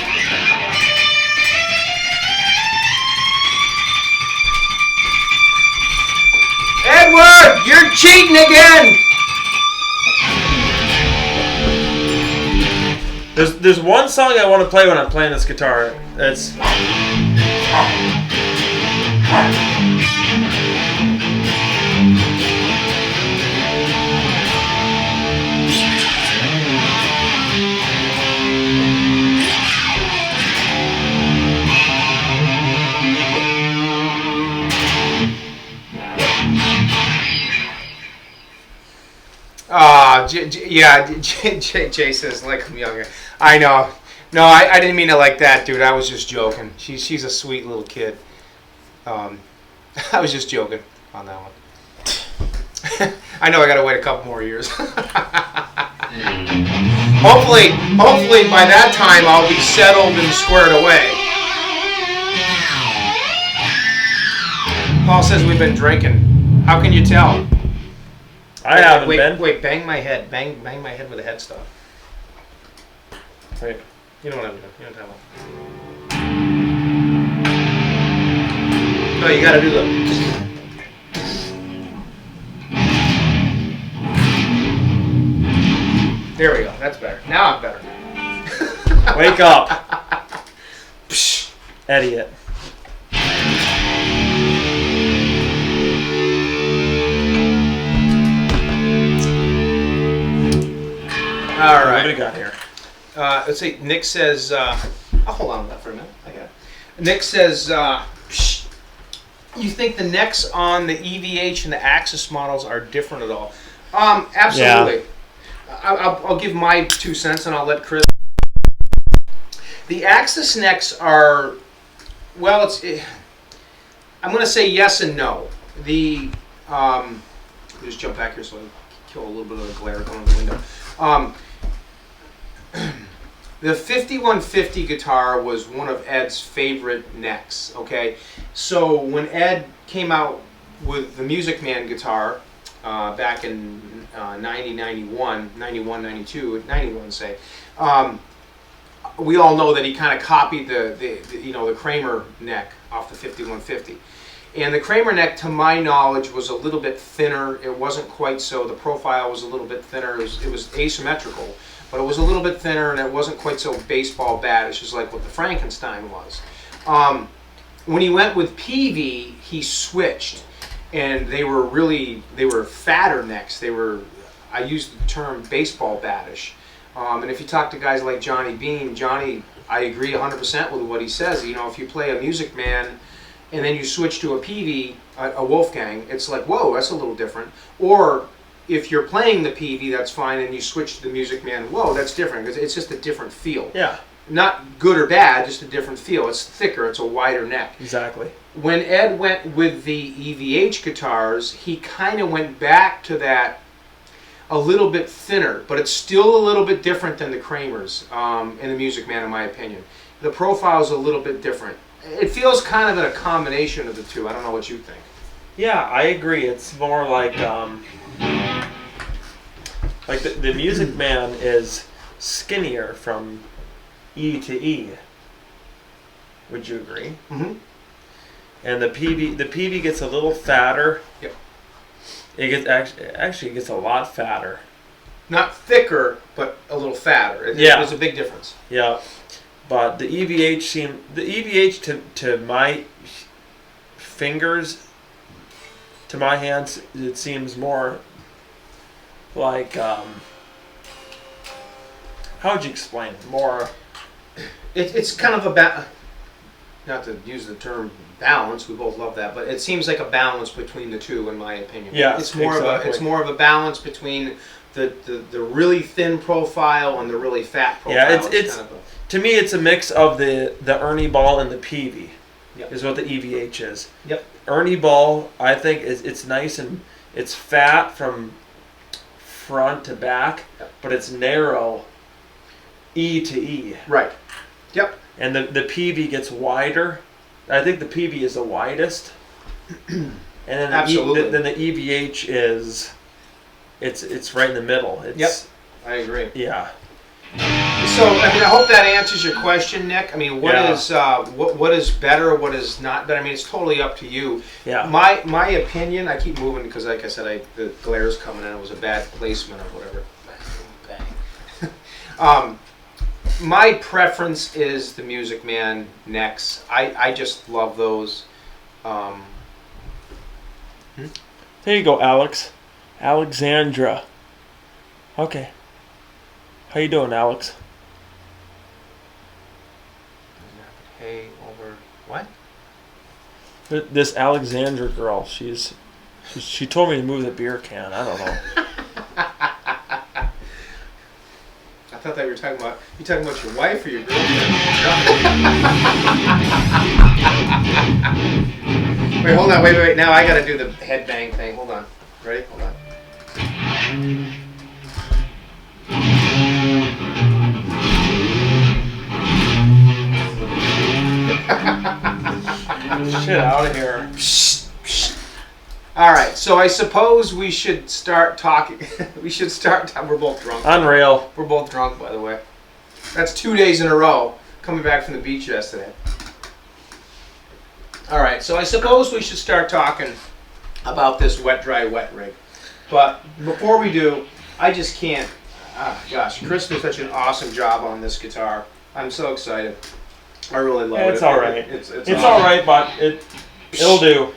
Edward, you're cheating again. There's one song I want to play when I'm playing this guitar. It's Jay says like I'm younger. I know. No, I didn't mean it like that, dude. I was just joking. She's a sweet little kid. I was just joking on that one. I know I gotta wait a couple more years. hopefully by that time I'll be settled and squared away. Paul says we've been drinking. How can you tell? I haven't been. Wait, bang my head. Bang my head with a headstock. Wait. You know what I'm doing. You know what I'm talking about. No, you gotta do the... There we go. That's better. Now I'm better. Wake up. Idiot. All right. What do we got here? Let's see. Nick says, I'll hold on to that for a minute. I got it. Nick says, you think the necks on the EVH and the Axis models are different at all? Absolutely. Yeah. I'll give my 2 cents and I'll let Chris. The Axis necks are, well, I'm going to say yes and no. Let me just jump back here so I can kill a little bit of the glare going in the window. The 5150 guitar was one of Ed's favorite necks, okay? So when Ed came out with the Music Man guitar back in 91, 92, say, we all know that he kind of copied the Kramer neck off the 5150. And the Kramer neck, to my knowledge, was a little bit thinner. It wasn't quite so, the profile was a little bit thinner. It was asymmetrical, but it was a little bit thinner and it wasn't quite so baseball badish as like what the Frankenstein was. When he went with PV, he switched, and they were fatter necks. I used the term baseball badish. And if you talk to guys like Johnny Bean, I agree 100% with what he says. You know, if you play a Music Man and then you switch to a PV, a Wolfgang, it's like, whoa, that's a little different. Or if you're playing the PV, that's fine, and you switch to the Music Man, whoa, that's different, because it's just a different feel. Yeah. Not good or bad, just a different feel. It's thicker, it's a wider neck. Exactly. When Ed went with the EVH guitars, he kind of went back to that a little bit thinner, but it's still a little bit different than the Kramers in the Music Man, in my opinion. The profile is a little bit different. It feels kind of a combination of the two. I don't know what you think. Yeah, I agree. It's more like the Music Man is skinnier from E to E. Would you agree? Mm-hmm. And the PV gets a little fatter. Yep. It gets actually it gets a lot fatter. Not thicker, but a little fatter. Yeah. There's a big difference. Yeah. But the EVH to my fingers, to my hands, it seems more like how would you explain it? More. It's kind of not to use the term balance. We both love that, but it seems like a balance between the two, in my opinion. Yeah, it's more exactly. It's more of a balance between the really thin profile and the really fat profile. Yeah, it's kind of to me, it's a mix of the Ernie Ball and the PV. Yep. Is what the EVH is. Yep. Ernie Ball, I think, it's nice and it's fat from front to back, yep, but it's narrow E to E. Right. Yep. And the PV gets wider. I think the PV is the widest. And then Absolutely. Then the EVH is it's right in the middle. It's, yep. I agree. Yeah. So, I mean, I hope that answers your question, Nick. I mean, what Yeah. is what is better, what is not better? I mean, it's totally up to you. Yeah. My opinion, I keep moving because, like I said, the glare's coming in. It was a bad placement or whatever. Bang. My preference is the Music Man necks. I just love those. There you go, Alex. Alexandra. Okay. How you doing, Alex? Hey, over what? This Alexandra girl, she told me to move the beer can. I don't know. I thought that you were talking about your wife or your girlfriend. Wait, hold on, wait. Now I gotta do the headbang thing. Hold on. Ready? Hold on. Shit out of here. All right, so I suppose we should start talking. We're both drunk. Unreal. We're both drunk, by the way. That's 2 days in a row, coming back from the beach yesterday. All right, so I suppose we should start talking about this wet, dry, wet rig. But before we do, I just can't. Gosh, Chris did such an awesome job on this guitar. I'm so excited. I really love it. It's all right. It's It's awesome. all right, but it'll do.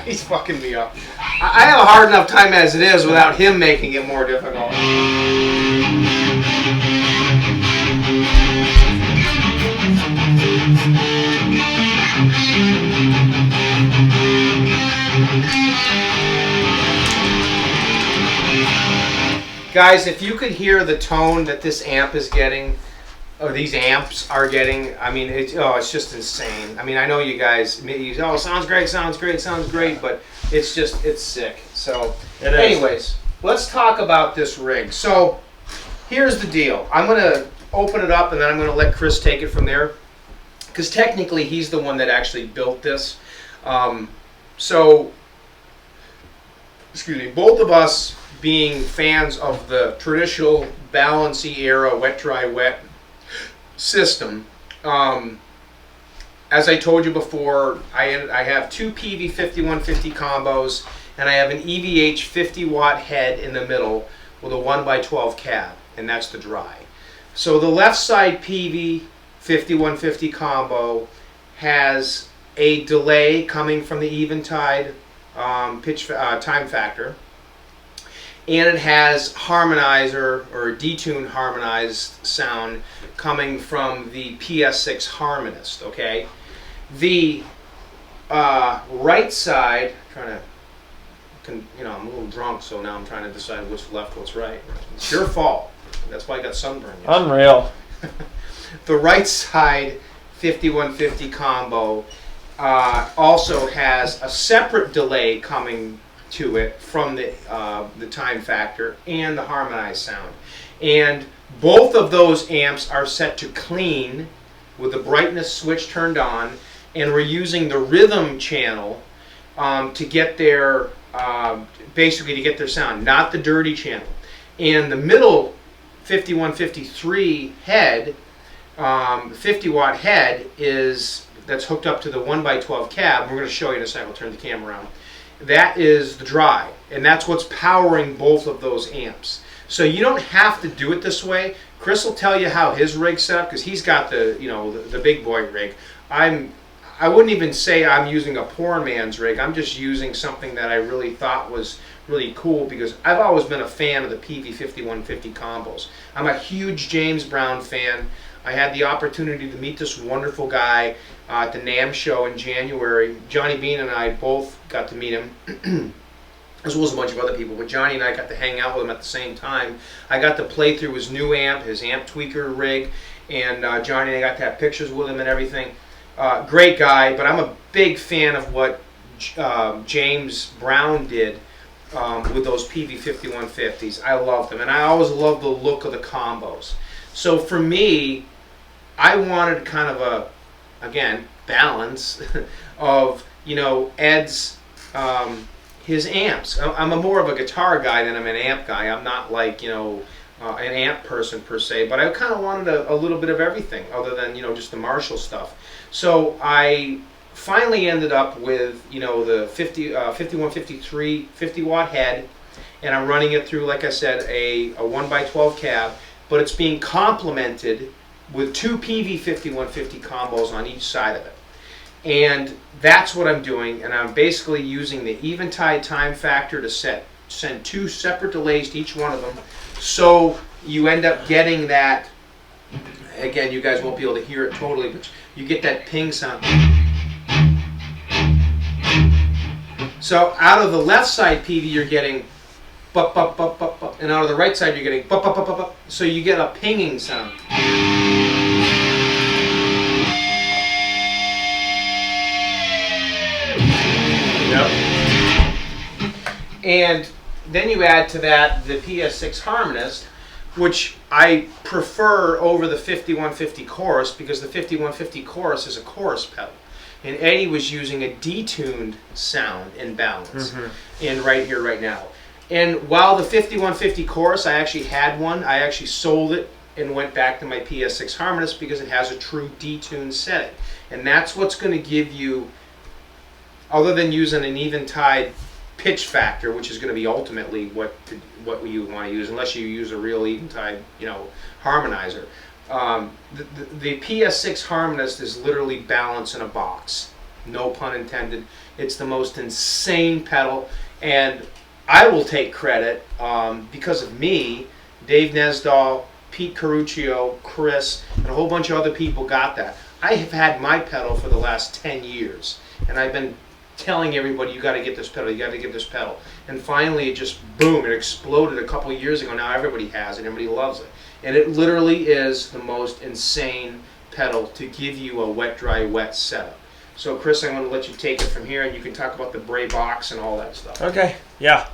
He's fucking me up. I have a hard enough time as it is without him making it more difficult. Guys, if you could hear the tone that this amp is getting, or these amps are getting, I mean, it's just insane. I mean, I know you guys, sounds great, but it's sick. So, anyways, let's talk about this rig. So, here's the deal. I'm going to open it up, and then I'm going to let Chris take it from there, because technically he's the one that actually built this. So, excuse me, both of us being fans of the traditional Balancey era wet, dry, wet system. As I told you before, I have two PV 5150 combos, and I have an EVH 50 watt head in the middle with a 1x12 cab, and that's the dry. So the left side PV 5150 combo has a delay coming from the Eventide time factor, and it has harmonizer or detune harmonized sound coming from the PS6 Harmonist. Okay, the right side, I'm a little drunk, so now I'm trying to decide what's left, what's right. It's your fault. That's why I got sunburn. Unreal. The right side 5150 combo also has a separate delay coming to it from the time factor and the harmonized sound, and both of those amps are set to clean with the brightness switch turned on, and we're using the rhythm channel to get their basically to get their sound, not the dirty channel. And the middle 5153 head, 50 watt head, that's hooked up to the 1x12 cab. We're going to show you in a second. We'll turn the camera around. That is the dry, and that's what's powering both of those amps. So you don't have to do it this way. Chris will tell you how his rig's set up, because he's got the big boy rig. I wouldn't even say I'm using a poor man's rig. I'm just using something that I really thought was really cool, because I've always been a fan of the PV 5150 combos. I'm a huge James Brown fan. I had the opportunity to meet this wonderful guy at the NAMM show in January. Johnny Bean and I both got to meet him, as well as a bunch of other people, but Johnny and I got to hang out with him at the same time. I got to play through his new amp, his amp tweaker rig, and Johnny and I got to have pictures with him and everything. Great guy, but I'm a big fan of what James Brown did with those PV 5150s. I love them, and I always love the look of the combos. So for me, I wanted kind of again, balance of, you know, Ed's his amps. I'm a more of a guitar guy than I'm an amp guy. I'm not like, you know, an amp person per se, but I kind of wanted a little bit of everything other than, you know, just the Marshall stuff. So I finally ended up with, you know, the 5153 50-watt head, and I'm running it through, like I said, a 1x12 cab, but it's being complemented with two PV5150 combos on each side of it. And that's what I'm doing, and I'm basically using the Eventide time factor to send two separate delays to each one of them, so you end up getting that. Again, you guys won't be able to hear it totally, but you get that ping sound. So out of the left side PV, you're getting bup, bup, bup, bup, bup, and out of the right side, you're getting bup, bup, bup, bup, bup. So you get a pinging sound. And then you add to that the PS6 Harmonist, which I prefer over the 5150 Chorus, because the 5150 Chorus is a chorus pedal. And Eddie was using a detuned sound and balance in right here, right now. And while the 5150 Chorus, I actually had one, I actually sold it and went back to my PS6 Harmonist because it has a true detuned setting. And that's what's going to give you, other than using an Eventide pitch factor, which is going to be ultimately what you want to use, unless you use a real Eventide, you know, harmonizer. The PS6 Harmonist is literally balance in a box. No pun intended. It's the most insane pedal, and I will take credit because of me, Dave Nesdahl, Pete Caruccio, Chris, and a whole bunch of other people got that. I have had my pedal for the last 10 years, and I've been telling everybody, you got to get this pedal, you got to get this pedal. And finally it just, boom, it exploded a couple of years ago. Now everybody has it, everybody loves it. And it literally is the most insane pedal to give you a wet, dry, wet setup. So Chris, I'm going to let you take it from here, and you can talk about the Braid box and all that stuff. Okay, yeah.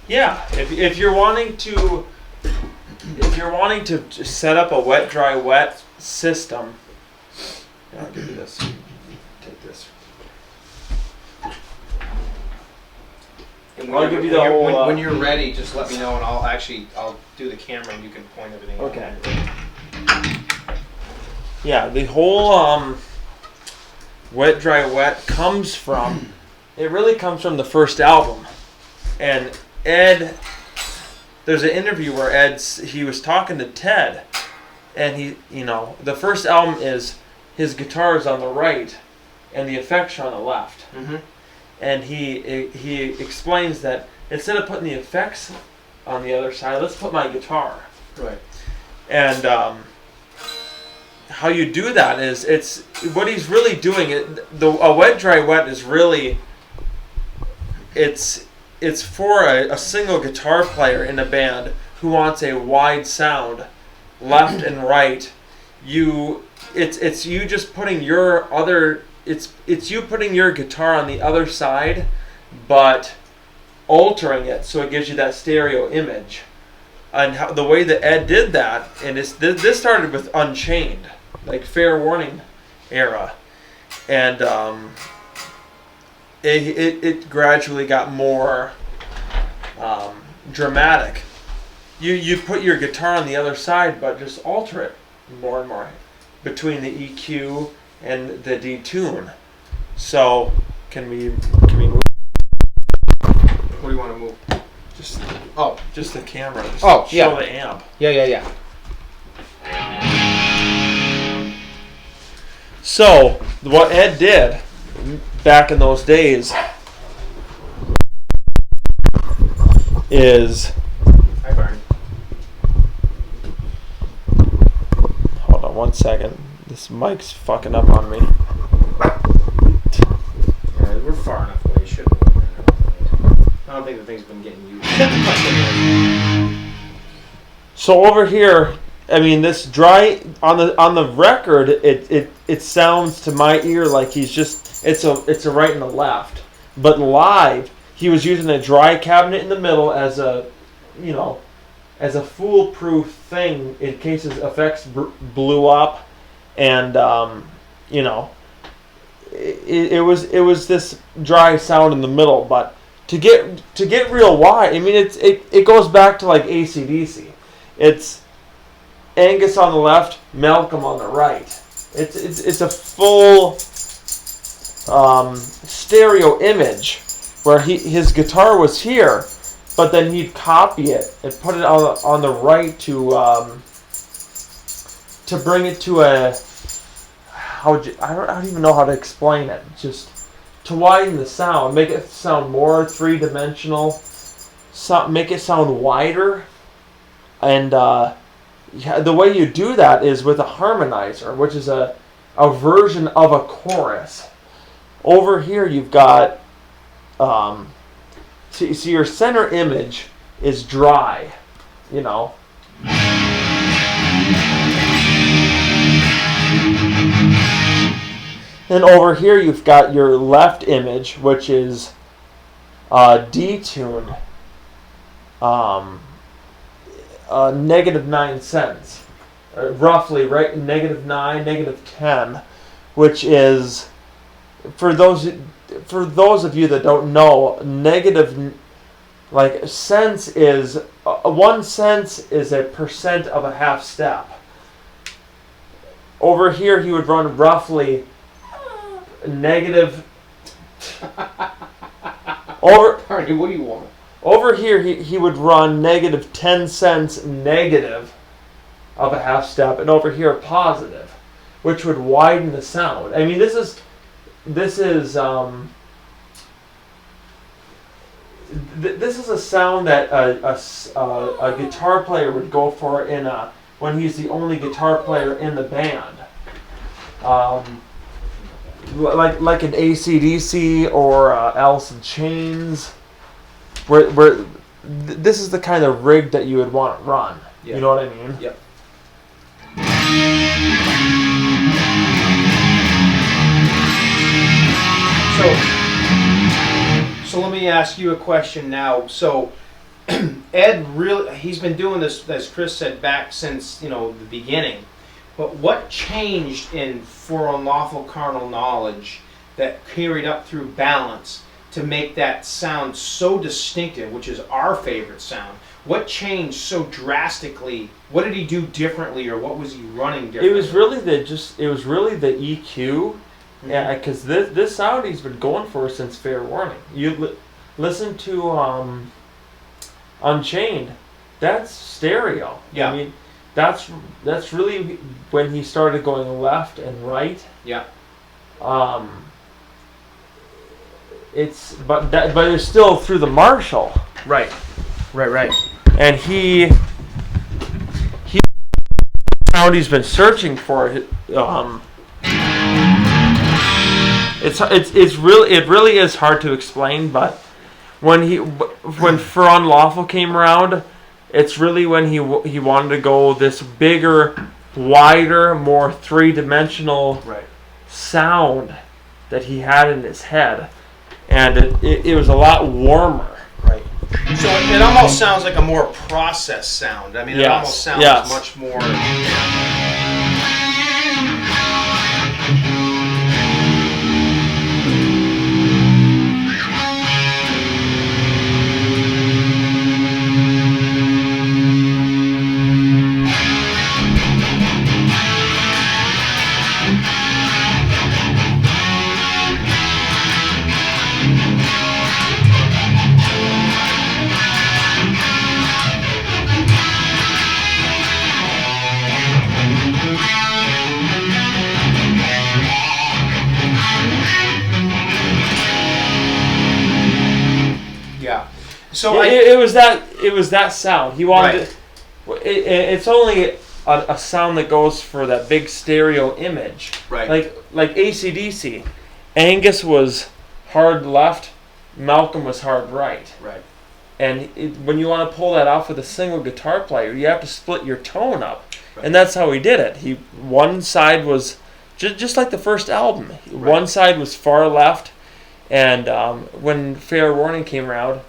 Yeah, if you're wanting to set up a wet, dry, wet system, I'll give you this. Take this. And I'll give you the whole. When you're ready, just let me know, and I'll do the camera, and you can point everything. Okay. Yeah, the whole wet, dry, wet comes from. It really comes from the first album, and Ed. There's an interview where he was talking to Ted, and the first album is his guitar is on the right, and the effects are on the left. Mm-hmm. And he explains that instead of putting the effects on the other side, let's put my guitar. Right. And how you do that is it's what he's really doing. A wet, dry, wet is really it's for a single guitar player in a band who wants a wide sound, left and right. It's you just putting your other. It's you putting your guitar on the other side, but altering it so it gives you that stereo image. And the way that Ed did that, and this started with Unchained, like Fair Warning era, and it gradually got more dramatic. You put your guitar on the other side, but just alter it more and more between the EQ and the detune. So can we move? What do you want to move? Just the camera. Just show the amp. Yeah. So what Ed did back in those days is. Hi, Barney. Hold on 1 second. This mic's fucking up on me. Yeah, we're far enough away. Should have been there. I don't think the thing's been getting used. So over here, I mean, this dry on the record, it sounds to my ear like he's just it's a right and a left, but live he was using a dry cabinet in the middle as a foolproof thing in case his effects blew up. and you know, it was this dry sound in the middle. But to get real wide, I mean, it goes back to like AC/DC. It's Angus on the left, Malcolm on the right. It's a full stereo image where his guitar was here, but then he'd copy it and put it on the right to bring it to a I don't even know how to explain it. Just to widen the sound, make it sound more three-dimensional, make it sound wider, and the way you do that is with a harmonizer, which is a version of a chorus. Over here you've got, see your center image is dry, you know. And over here you've got your left image, which is detuned, -9 cents, roughly, right? -9, -10, which is, for those of you that don't know, cents is 1 cent is a percent of a half step. Over here he would run roughly negative. Pardon me, what do you want? Over here he would run -10 cents negative of a half step, and over here positive, which would widen the sound. I mean, this is a sound that a guitar player would go for when he's the only guitar player in the band. Like an AC/DC or Alice in Chains, where this is the kind of rig that you would want to run. Yeah. You know what I mean? Yep. So let me ask you a question now. So Ed he's been doing this, as Chris said, back since the beginning. But what changed for Unlawful Carnal Knowledge that carried up through Balance to make that sound so distinctive, which is our favorite sound? What changed so drastically? What did he do differently, or what was he running differently? It was really the EQ, yeah, because this sound he's been going for since Fair Warning. You listen to Unchained, that's stereo. Yeah. I mean, that's really when he started going left and right. Yeah. But it's still through the Marshall. Right. And he sound he's been searching for. It really is hard to explain, but when For Unlawful came around, it's really when he wanted to go this bigger, wider, more three-dimensional sound that he had in his head, and it was a lot warmer. Right. So it almost sounds like a more processed sound. I mean, it almost sounds much more. So it was that sound he wanted. It's only a sound that goes for that big stereo image. Right. Like AC/DC. Angus was hard left, Malcolm was hard right. Right. And when you want to pull that off with a single guitar player, you have to split your tone up. Right. And that's how he did it. One side was just like the first album. Right. One side was far left, and when Fair Warning came around,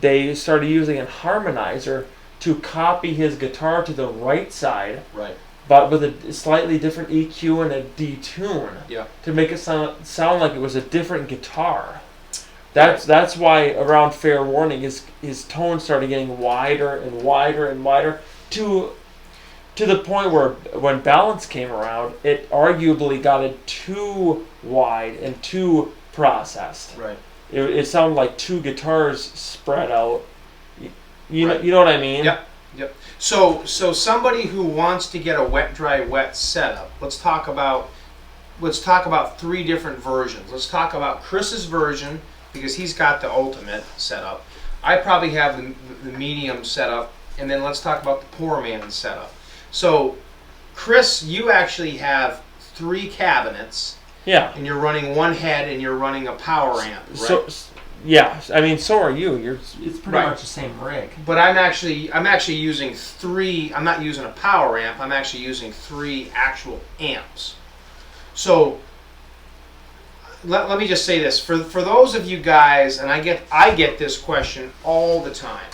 they started using a harmonizer to copy his guitar to the right side. Right. but with a slightly different EQ and a detune Yeah. to make it sound like it was a different guitar. That's why around Fair Warning his tone started getting wider and wider and wider to the point where when Balance came around, it arguably got it too wide and too processed. Right. It sounded like two guitars spread out. You Right. know what I mean? Yep. Yep. So somebody who wants to get a wet, dry, wet setup, let's talk about 3 different versions. Let's talk about Chris's version, because he's got the ultimate setup. I probably have the medium setup, and then let's talk about the poor man's setup. So, Chris, you actually have 3 cabinets, Yeah. and you're running one head, and you're running a power amp, right? So, yeah. I mean, so are you. It's pretty Right. much the same rig. But I'm actually using 3. I'm not using a power amp. I'm actually using 3 actual amps. So let me just say this for those of you guys, and I get this question all the time.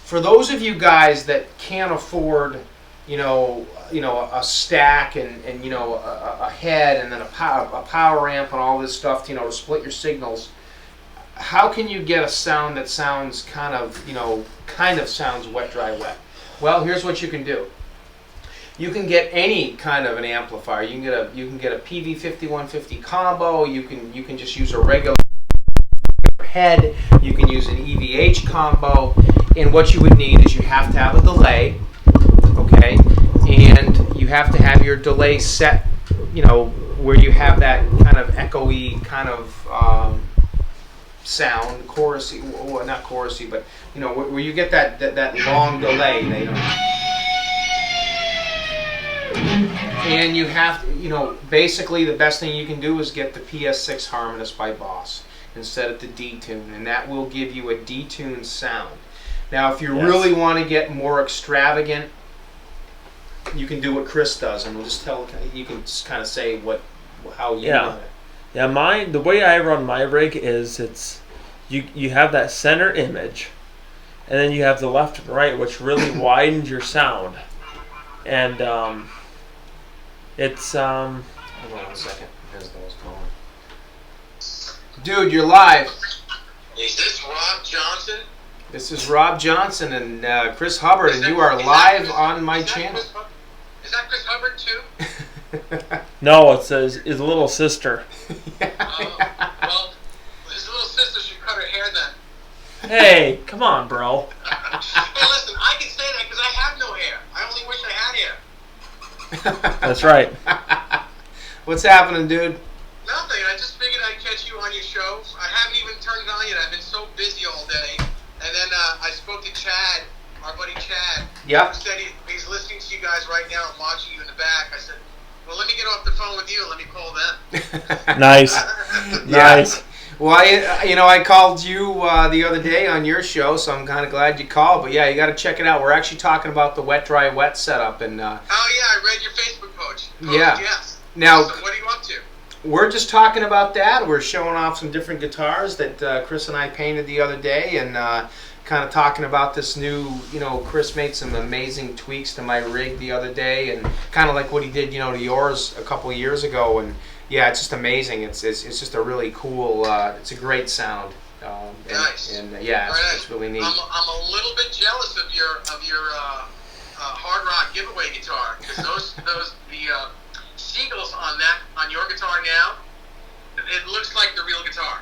For those of you guys that can't afford, a stack and a head and then a power amp and all this stuff, to split your signals. How can you get a sound that sounds kind of sounds wet, dry, wet? Well, here's what you can do. You can get any kind of an amplifier. You can get a PV5150 combo. You can just use a regular head. You can use an EVH combo. And what you would need is you have to have a delay, okay? And you have to have your delay set, where you have that kind of echoey kind of sound, chorusy, well, not chorusy, but where you get that long delay. And you have, basically the best thing you can do is get the PS6 Harmonist by Boss and set it to detune, and that will give you a detuned sound. Now, if you really want to get more extravagant, you can do what Chris does, and we'll just you can just kind of say how you run it. Yeah, the way I run my rig is you have that center image, and then you have the left and right, which really widens your sound, and it's Hold on 1 second. Isabel's calling. Dude, you're live. Is this Rob Johnson? This is Rob Johnson and Chris Hubbard, and you are live on my channel. Is that Chris Hubbard too? No, it's his little sister. Well, his little sister should cut her hair then. Hey, come on, bro. Hey, listen, I can say that because I have no hair. I only wish I had hair. That's right. What's happening, dude? Nothing. I just figured I'd catch you on your show. I haven't even turned it on yet. I've been so busy all day. And then I spoke to Chad, our buddy Chad. Yep. Who said he's listening to you guys right now and watching you in the back. I said, well, let me get off the phone with you and let me call them. Nice. Nice. Well, I called you the other day on your show, so I'm kind of glad you called. But yeah, you got to check it out. We're actually talking about the wet, dry, wet setup, and oh yeah, I read your Facebook post. Yeah. Yes. Now, so what are you up to? We're just talking about that. We're showing off some different guitars that Chris and I painted the other day, and kind of talking about this new. Chris made some amazing tweaks to my rig the other day, and kind of like what he did, to yours a couple of years ago, and. Yeah, it's just amazing. It's just a really cool. It's a great sound. Nice. And yeah, it's really neat. I'm a little bit jealous of your hard rock giveaway guitar because the seagulls on your guitar now. It looks like the real guitar.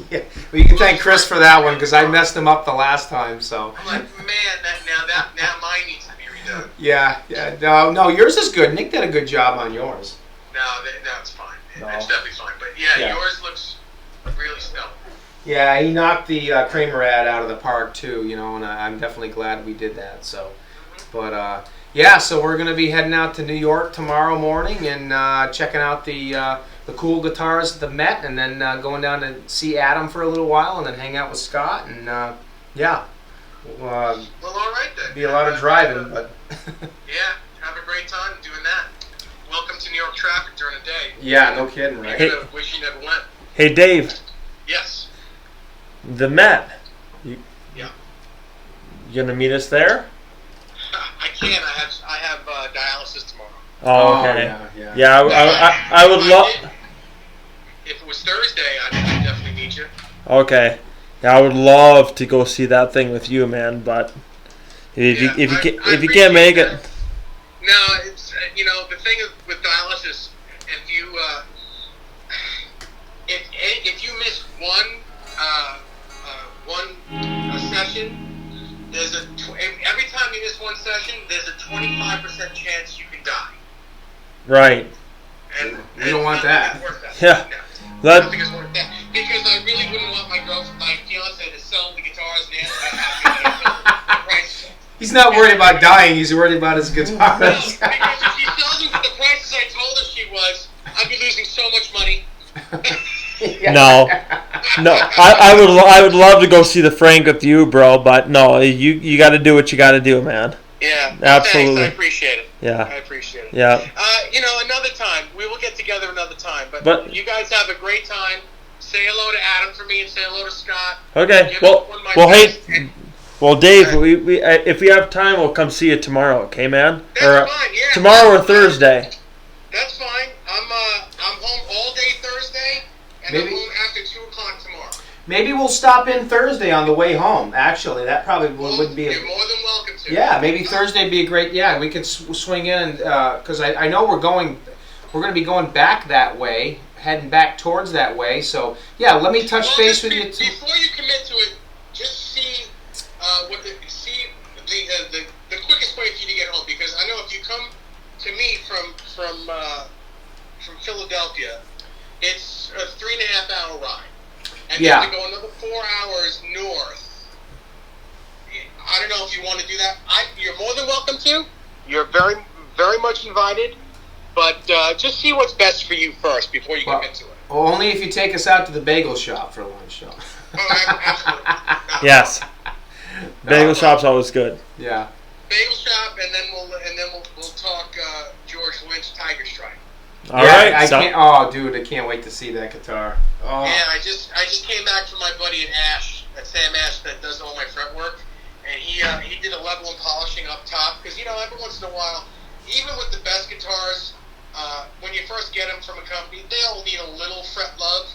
Yeah. Well, you can thank Chris for that one because I messed him up the last time. So. I'm like, man, now mine needs to be redone. Yeah. No, yours is good. Nick did a good job on yours. No, it's fine. No. It's definitely fine. But yeah, yours looks really stellar. Yeah, he knocked the Kramer ad out of the park too, and I'm definitely glad we did that. So, but yeah, so we're gonna be heading out to New York tomorrow morning and checking out the cool guitars at the Met, and then going down to see Adam for a little while, and then hang out with Scott, and yeah. Well, all right then. Be a lot of driving, but. Yeah, have a great time doing that. Welcome to New York traffic during the day. Yeah, no kidding, right? Hey. Wish you never went. Hey, Dave. Yes. The Met. Yeah. You gonna meet us there? I can't. I have dialysis tomorrow. Oh, okay. Yeah. Yeah, I would love. If it was Thursday, I'd definitely meet you. Okay. Yeah, I would love to go see that thing with you, man. But if Yeah, if you can't make that. it, No, it's the thing with dialysis. If you if you miss one session, there's every time you miss one session, there's a 25% chance you can die. right? And you don't want that. Yeah. No, I don't think it's worth that because I really wouldn't want my fiance to sell the guitars and the price. He's not worried about dying. He's worried about his guitars. No, because if she sells them for the prices I told her she was, I'd be losing so much money. No. I would love to go see the Frank with you, bro. But no, you got to do what you got to do, man. Yeah, Absolutely. Thanks, I appreciate it. Yeah. I appreciate it. Yeah. Another time. We will get together another time. But you guys have a great time. Say hello to Adam for me and say hello to Scott. Okay. Give Well, everyone my well, best. hey. Well, Dave, we if we have time, we'll come see you tomorrow. Okay, man? That's fine. Yeah. Tomorrow or Thursday. That's fine. I'm home all day Thursday, and Maybe. I'm home after 2:00 tomorrow. Maybe we'll stop in Thursday on the way home. Actually, that probably would be. You're more than welcome to. Yeah, maybe Thursday would be a great. Yeah, we could swing in because I know we're going to be going back that way, heading back towards that way. So yeah, let me touch base with you. Before you commit to it, just see the quickest way for you to get home, because I know if you come to me from Philadelphia, it's a 3.5 hour ride, and Yeah. then to go another 4 hours north. I don't know if you want to do that. You're more than welcome to. You're very, very much invited, but just see what's best for you first before you commit to it. Only if you take us out to the bagel shop for lunch, though. Oh, absolutely. Yes. Bagel shop's always good. Yeah. Bagel shop, and then we'll talk George Lynch Tiger Stripe. All right. I can't. Oh, dude, I can't wait to see that guitar. Oh. Yeah, I just came back from my buddy at Sam Ash that does all my fret work, and he did a level and polishing up top, because every once in a while, even with the best guitars, when you first get them from a company, they all need a little fret love,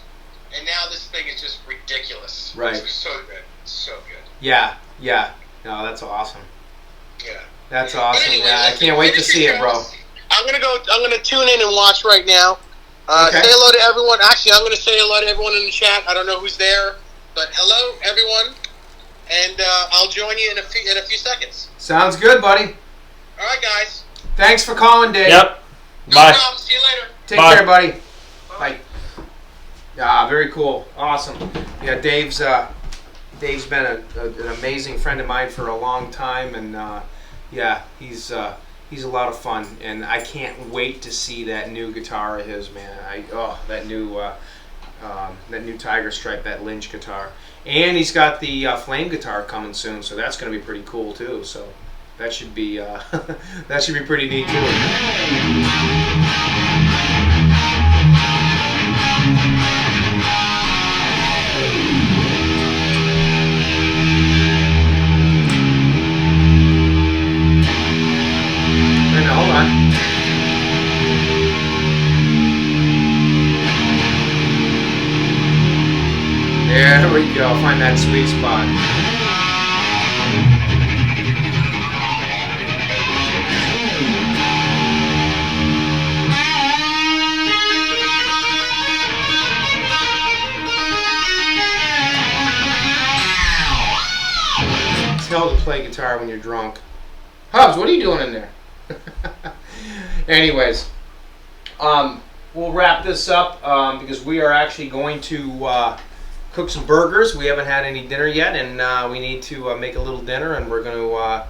and now this thing is just ridiculous. Right. It's so good, so good. Yeah. No, that's awesome. Yeah. That's awesome. Anyway, Yeah, I can't wait to see it, bro. I'm gonna tune in and watch right now. Okay. Say hello to everyone. Actually, I'm gonna say hello to everyone in the chat. I don't know who's there, but hello everyone, and I'll join you in a few seconds. Sounds good, buddy. All right, guys. Thanks for calling, Dave. Yep. No Bye. problem. See you later. Take Bye. care, buddy. Bye. Yeah, very cool. Awesome. Yeah, Dave's been an amazing friend of mine for a long time, and yeah, he's a lot of fun, and I can't wait to see that new guitar of his, man. That new Tiger Stripe, that Lynch guitar, and he's got the flame guitar coming soon, so that's going to be pretty cool too. So that should be that should be pretty neat too. Hold on. There we go. Find that sweet spot. It's hell to play guitar when you're drunk. Hubs, what are you doing in there? Anyways, we'll wrap this up because we are actually going to cook some burgers. We haven't had any dinner yet, and we need to make a little dinner, and we're going to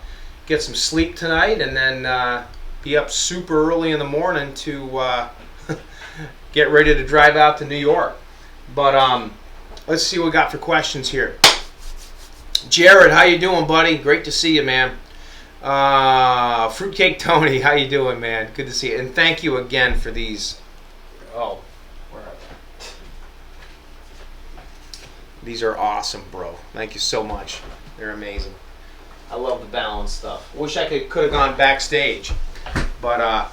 get some sleep tonight, and then be up super early in the morning to get ready to drive out to New York. But let's see what we got for questions here. Jared, how you doing, buddy? Great to see you, man. Fruitcake Tony, how you doing, man? Good to see you. And thank you again for these. Oh, where are they? These are awesome, bro. Thank you so much. They're amazing. I love the balance stuff. Wish I could have gone backstage, but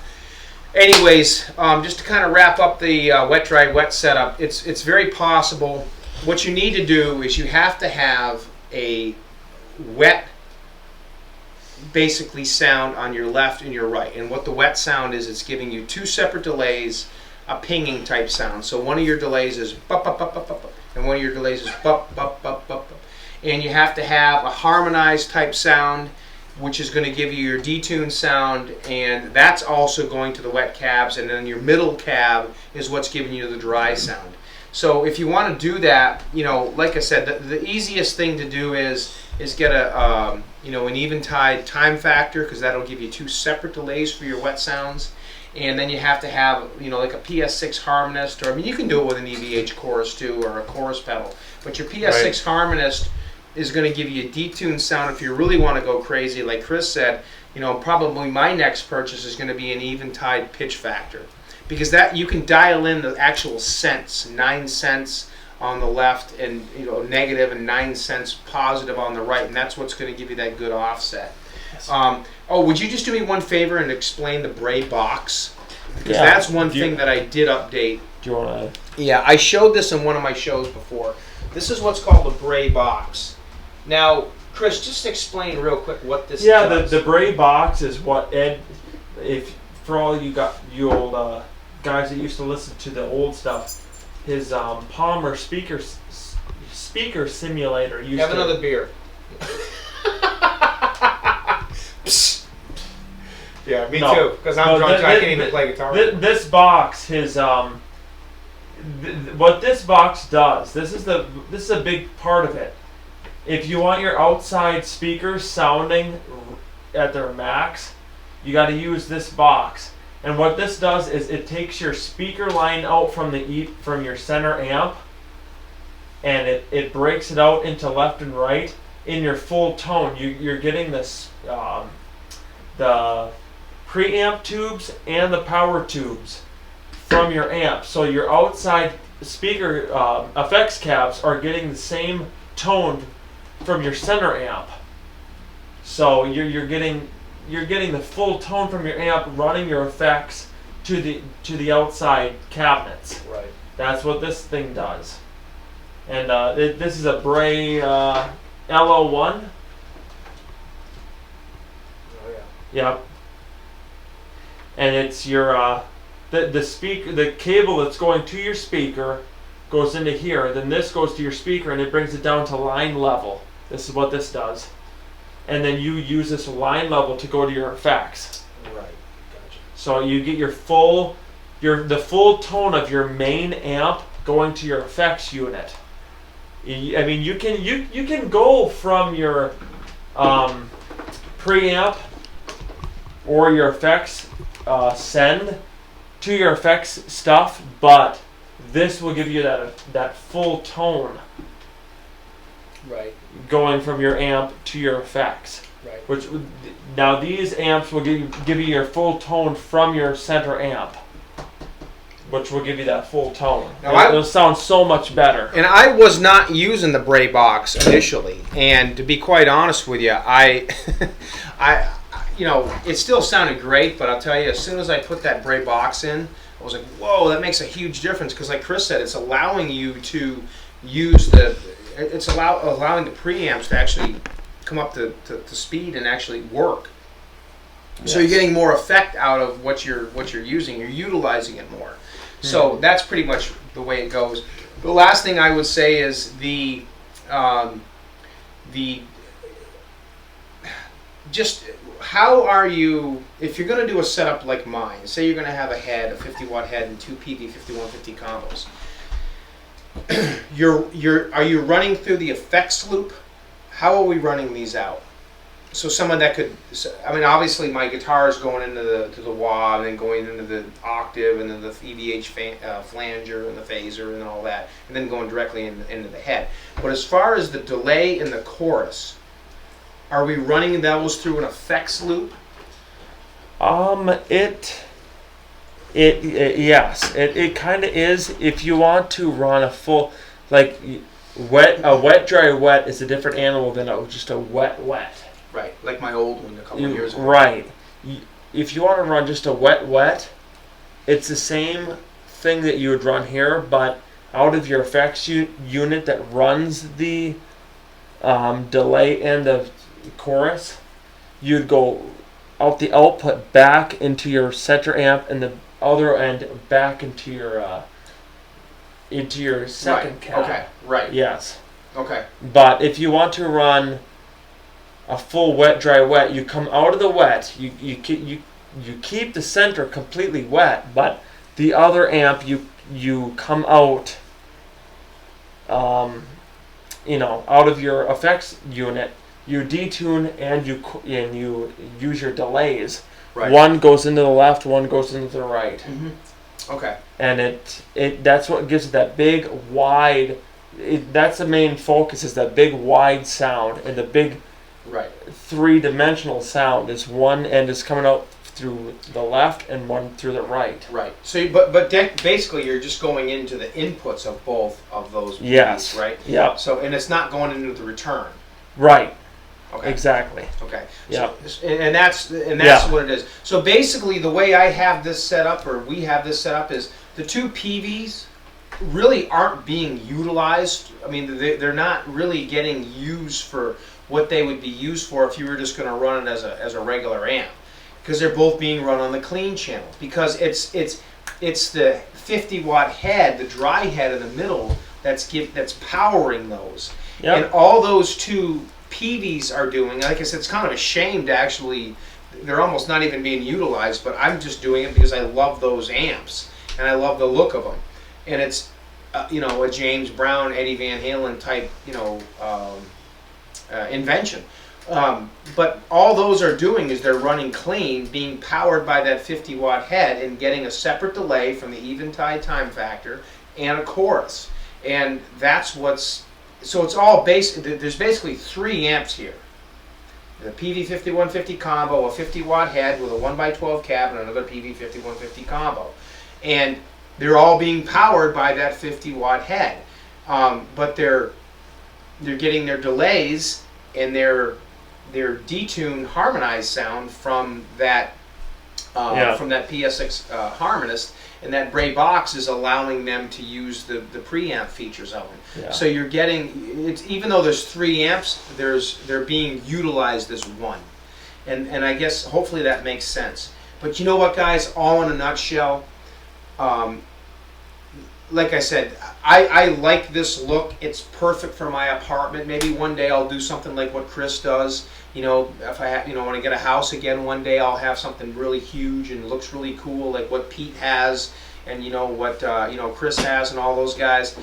anyways, just to kind of wrap up the wet dry wet setup, it's very possible. What you need to do is you have to have a wet basically sound on your left and your right. And what the wet sound is, it's giving you two separate delays, a pinging type sound. So one of your delays is bup, bup, bup, bup, bup, bup, and one of your delays is bup, bup, bup, bup, bup. And you have to have a harmonized type sound, which is going to give you your detuned sound, and that's also going to the wet cabs, and then your middle cab is what's giving you the dry sound. So if you want to do that, like I said, the easiest thing to do is get an eventide time factor, because that'll give you two separate delays for your wet sounds. And then you have to have, like a PS6 harmonist, or you can do it with an EVH chorus too, or a chorus pedal. But your PS6 harmonist is going to give you a detuned sound if you really want to go crazy. Like Chris said, probably my next purchase is going to be an eventide pitch factor, because that you can dial in the actual cents, 9 cents on the left, and negative, and 9 cents positive on the right, and that's what's going to give you that good offset. Would you just do me one favor and explain the Braid box? Because that's one thing that I did update. Do you want to? Yeah, I showed this in one of my shows before. This is what's called the Braid box. Now, Chris, just explain real quick what this is. Yeah, the Braid box is what Ed, for all you old guys that used to listen to the old stuff, his Palmer speaker simulator used to... Have another beer. Yeah, me too. Because I'm drunk, I can't even play guitar. This box, what this box does, this is a big part of it. If you want your outside speakers sounding at their max, you got to use this box. And what this does is it takes your speaker line out from your center amp, and it breaks it out into left and right in your full tone. You're getting this the preamp tubes and the power tubes from your amp. So your outside speaker effects cabs are getting the same tone from your center amp. So you're getting the full tone from your amp, running your effects to the outside cabinets. Right. That's what this thing does. And this is a Braid LO1. Oh yeah. Yep. And it's your the cable that's going to your speaker goes into here. Then this goes to your speaker, and it brings it down to line level. This is what this does. And then you use this line level to go to your effects. Right. Gotcha. So you get the full tone of your main amp going to your effects unit. I mean, you can go from your preamp or your effects send to your effects stuff, but this will give you that full tone. Right. Going from your amp to your effects. Right. Which now these amps will give you your full tone from your center amp, which will give you that full tone. It'll sound so much better. And I was not using the Braid box initially, and to be quite honest with you, it still sounded great, but I'll tell you, as soon as I put that Braid box in, I was like, whoa, that makes a huge difference, because like Chris said, it's allowing you to use it's allowing the preamps to actually come up to speed and actually work. Yes. So you're getting more effect out of what you're using. You're utilizing it more. Mm-hmm. So that's pretty much the way it goes. The last thing I would say is just how are you, if you're going to do a setup like mine, say you're going to have a 50 watt head and two PD 5150 combos. Are you running through the effects loop? How are we running these out? So someone that could, obviously my guitar is going into the wah, and then going into the octave, and then the EVH flanger and the phaser and all that, and then going directly into the head. But as far as the delay in the chorus, are we running those through an effects loop? Yes, it kind of is. If you want to run a full, a wet dry wet is a different animal than just a wet. Right, like my old one a couple of years ago. Right. If you want to run just a wet, it's the same thing that you would run here, but out of your effects unit that runs the delay and the chorus, you'd go out the output back into your center amp and the other end back into your second Right. cab. Okay. Right. Yes. Okay. But if you want to run a full wet, dry, wet, you come out of the wet. You keep the center completely wet, but the other amp you come out, out of your effects unit. You detune and you use your delays. Right. One goes into the left, one goes into the right. Mm-hmm. Okay. And that's what gives it that big wide. That's the main focus, is that big wide sound, and the big Right. three-dimensional sound is one end is coming out through the left and one through the right. Right. So, basically, you're just going into the inputs of both of those. Yes. PDs, right. Yep. So, and it's not going into the return. Right. Okay. Exactly. Okay. Yep. So, and that's Yeah. what it is. So basically, the way I have this set up, or we have this set up, is the two PVs really aren't being utilized. I mean, they're not really getting used for what they would be used for if you were just going to run it as a regular amp, because they're both being run on the clean channel, because it's the 50-watt head, the dry head in the middle, that's powering those. Yep. And all those two PVs are doing, like I said, it's kind of a shame to actually, they're almost not even being utilized, but I'm just doing it because I love those amps and I love the look of them. And it's a James Brown, Eddie Van Halen type invention. But all those are doing is they're running clean, being powered by that 50-watt head and getting a separate delay from the Eventide time factor and a chorus. And that's so it's all there's basically 3 amps here. The PV5150 combo, a 50-watt head with a 1x12 cab, and another PV5150 combo. And they're all being powered by that 50-watt head. But they're getting their delays and their detuned harmonized sound from that PS6 harmonist, and that Braid box is allowing them to use the preamp features of them. Yeah. So you're getting even though there's 3 amps, they're being utilized as one, and I guess hopefully that makes sense. But you know what, guys? All in a nutshell. Like I said, I like this look. It's perfect for my apartment. Maybe one day I'll do something like what Chris does. If I want to get a house again one day, I'll have something really huge and looks really cool, like what Pete has, and what Chris has, and all those guys,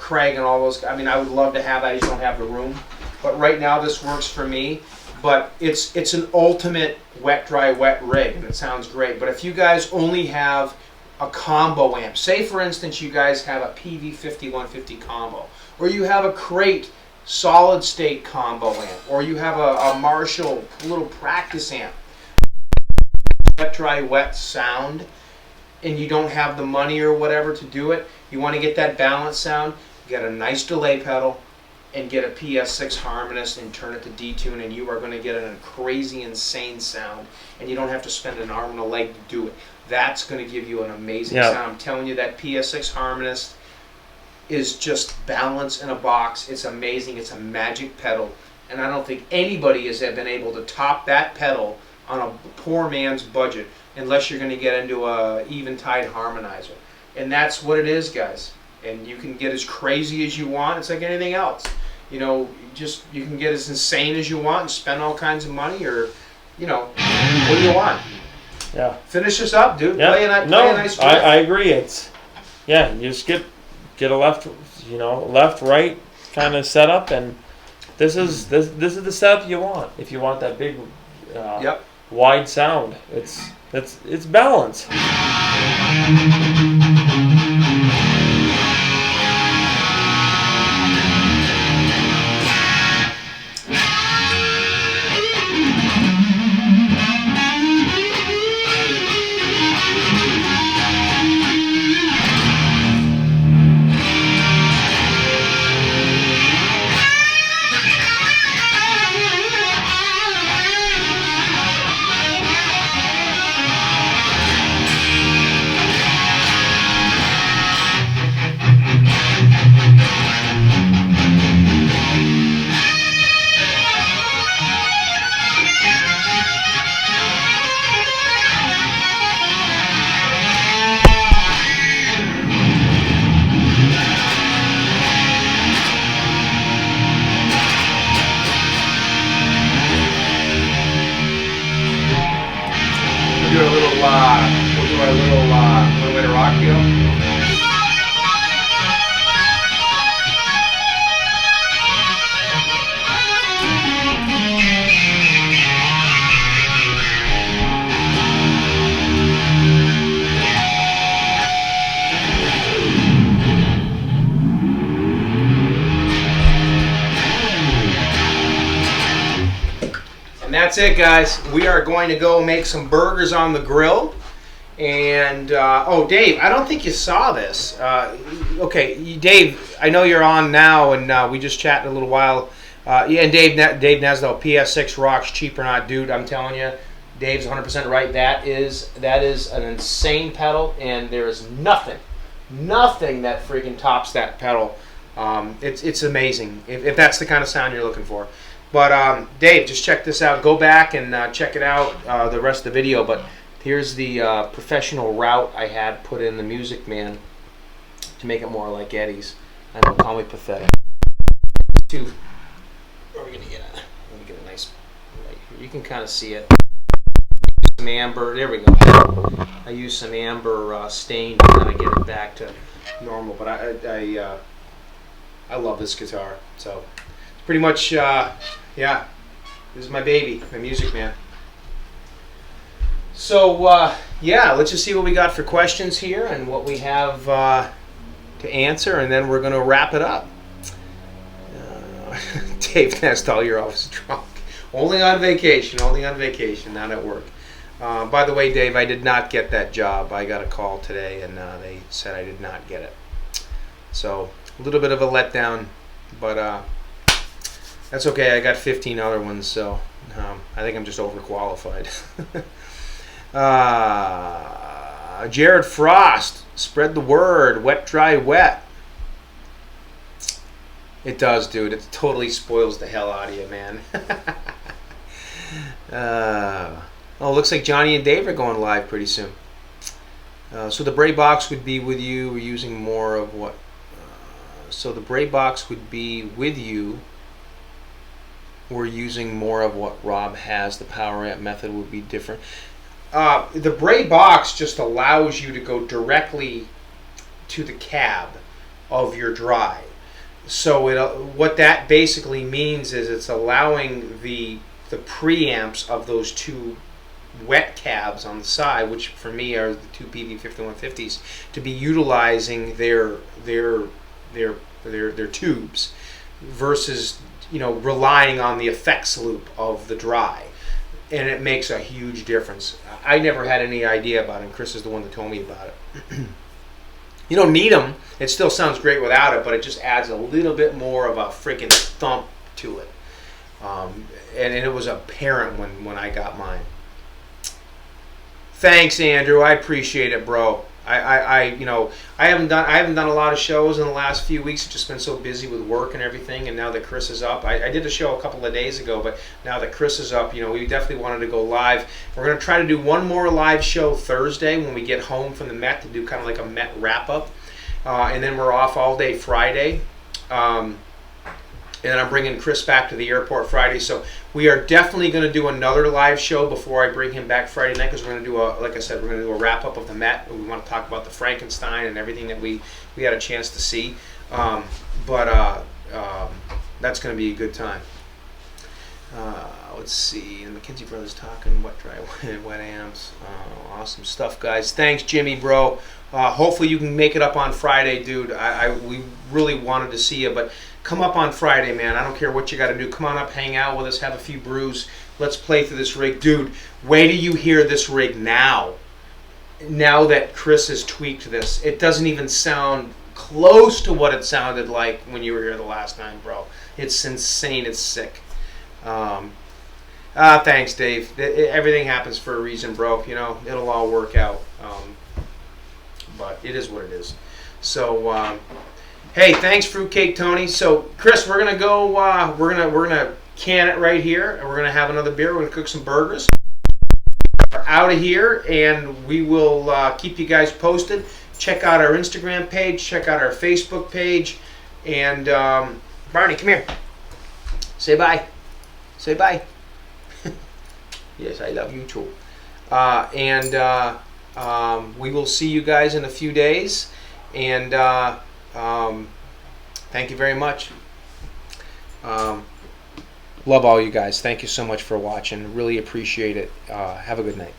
Craig and all those. I mean, I would love to have that. I just don't have the room. But right now, this works for me. But it's an ultimate wet, dry, wet rig, and it sounds great. But if you guys only have a combo amp, say for instance you guys have a PV5150 combo, or you have a Crate solid state combo amp, or you have a Marshall little practice amp, wet, dry, wet sound, and you don't have the money or whatever to do it, you want to get that balanced sound, get a nice delay pedal and get a PS6 harmonist and turn it to detune, and you are going to get a crazy, insane sound, and you don't have to spend an arm and a leg to do it. That's going to give you an amazing sound. I'm telling you, that PS6 harmonist is just balance in a box. It's amazing. It's a magic pedal, and I don't think anybody has been able to top that pedal on a poor man's budget, unless you're going to get into a Eventide harmonizer. And that's what it is, guys. And you can get as crazy as you want. It's like anything else. You can get as insane as you want and spend all kinds of money, or, what do you want? Yeah. Finish this up, dude. Yeah. Play a nice riff. I agree. You just get a left, right kind of setup, and this is the setup you want if you want that big, wide sound. It's balance. a little bit of rock feel. And that's it, guys. We are going to go make some burgers on the grill. And, oh, Dave, I don't think you saw this. Okay, Dave, I know you're on now, and we just chatted a little while. Yeah, and Dave Neslo, PS6 rocks, cheap or not, dude, I'm telling you, Dave's 100% right. That is an insane pedal, and there is nothing that freaking tops that pedal. It's amazing, if that's the kind of sound you're looking for. But Dave, just check this out. Go back and check it out, the rest of the video. But here's the professional route I had put in the Music Man to make it more like Eddie's. I know, call me pathetic. Where are we going to get it? Let me get a nice right here. You can kind of see it. Some amber. There we go. I used some amber stain to kind of get it back to normal. But I love this guitar. So pretty much, yeah, this is my baby, my Music Man. So, yeah, let's just see what we got for questions here and what we have to answer, and then we're going to wrap it up. Dave Nestal, you're always drunk. Only on vacation, not at work. By the way, Dave, I did not get that job. I got a call today, and they said I did not get it. So, a little bit of a letdown, but that's okay. I got 15 other ones, so I think I'm just overqualified. Jared Frost, spread the word. Wet, dry, wet. It does, dude. It totally spoils the hell out of you, man. Oh, looks like Johnny and Dave are going live pretty soon. So the Braid box would be with you. We're using more of what? So the Braid box would be with you. We're using more of what Rob has. The power amp method would be different. The Braid box just allows you to go directly to the cab of your drive. So what that basically means is it's allowing the preamps of those two wet cabs on the side, which for me are the two PV5150s, to be utilizing their tubes versus, you know, relying on the effects loop of the dry. And it makes a huge difference. I never had any idea about it, and Chris is the one that told me about it. You don't need them. It still sounds great without it, but it just adds a little bit more of a freaking thump to it. And it was apparent when I got mine. Thanks, Andrew. I appreciate it, bro. I haven't done a lot of shows in the last few weeks. I've just been so busy with work and everything, and now that Chris is up, I did a show a couple of days ago, but now that Chris is up, you know, we definitely wanted to go live. We're going to try to do one more live show Thursday when we get home from the Met, to do kind of like a Met wrap-up, and then we're off all day Friday. And then I'm bringing Chris back to the airport Friday. So we are definitely going to do another live show before I bring him back Friday night, because we're going to do like I said, we're going to do a wrap-up of the Met. We want to talk about the Frankenstein and everything that we had a chance to see. But that's going to be a good time. Let's see. And McKinsey Brothers talking wet, dry, wet amps. Awesome stuff, guys. Thanks, Jimmy, bro. Hopefully you can make it up on Friday, dude. We really wanted to see you, but come up on Friday, man. I don't care what you got to do. Come on up, hang out with us, have a few brews. Let's play through this rig. Dude, wait till you hear this rig now. Now that Chris has tweaked this, it doesn't even sound close to what it sounded like when you were here the last time, bro. It's insane. It's sick. Thanks, Dave. Everything happens for a reason, bro. You know, it'll all work out. But it is what it is. So, hey, thanks, Fruitcake Tony. So, Chris, we're gonna go. We're gonna can it right here, and we're gonna have another beer. We're gonna cook some burgers. We're out of here, and we will keep you guys posted. Check out our Instagram page. Check out our Facebook page. And Barney, come here. Say bye. Say bye. Yes, I love you too. We will see you guys in a few days, and thank you very much. Love all you guys. Thank you so much for watching. Really appreciate it. Have a good night.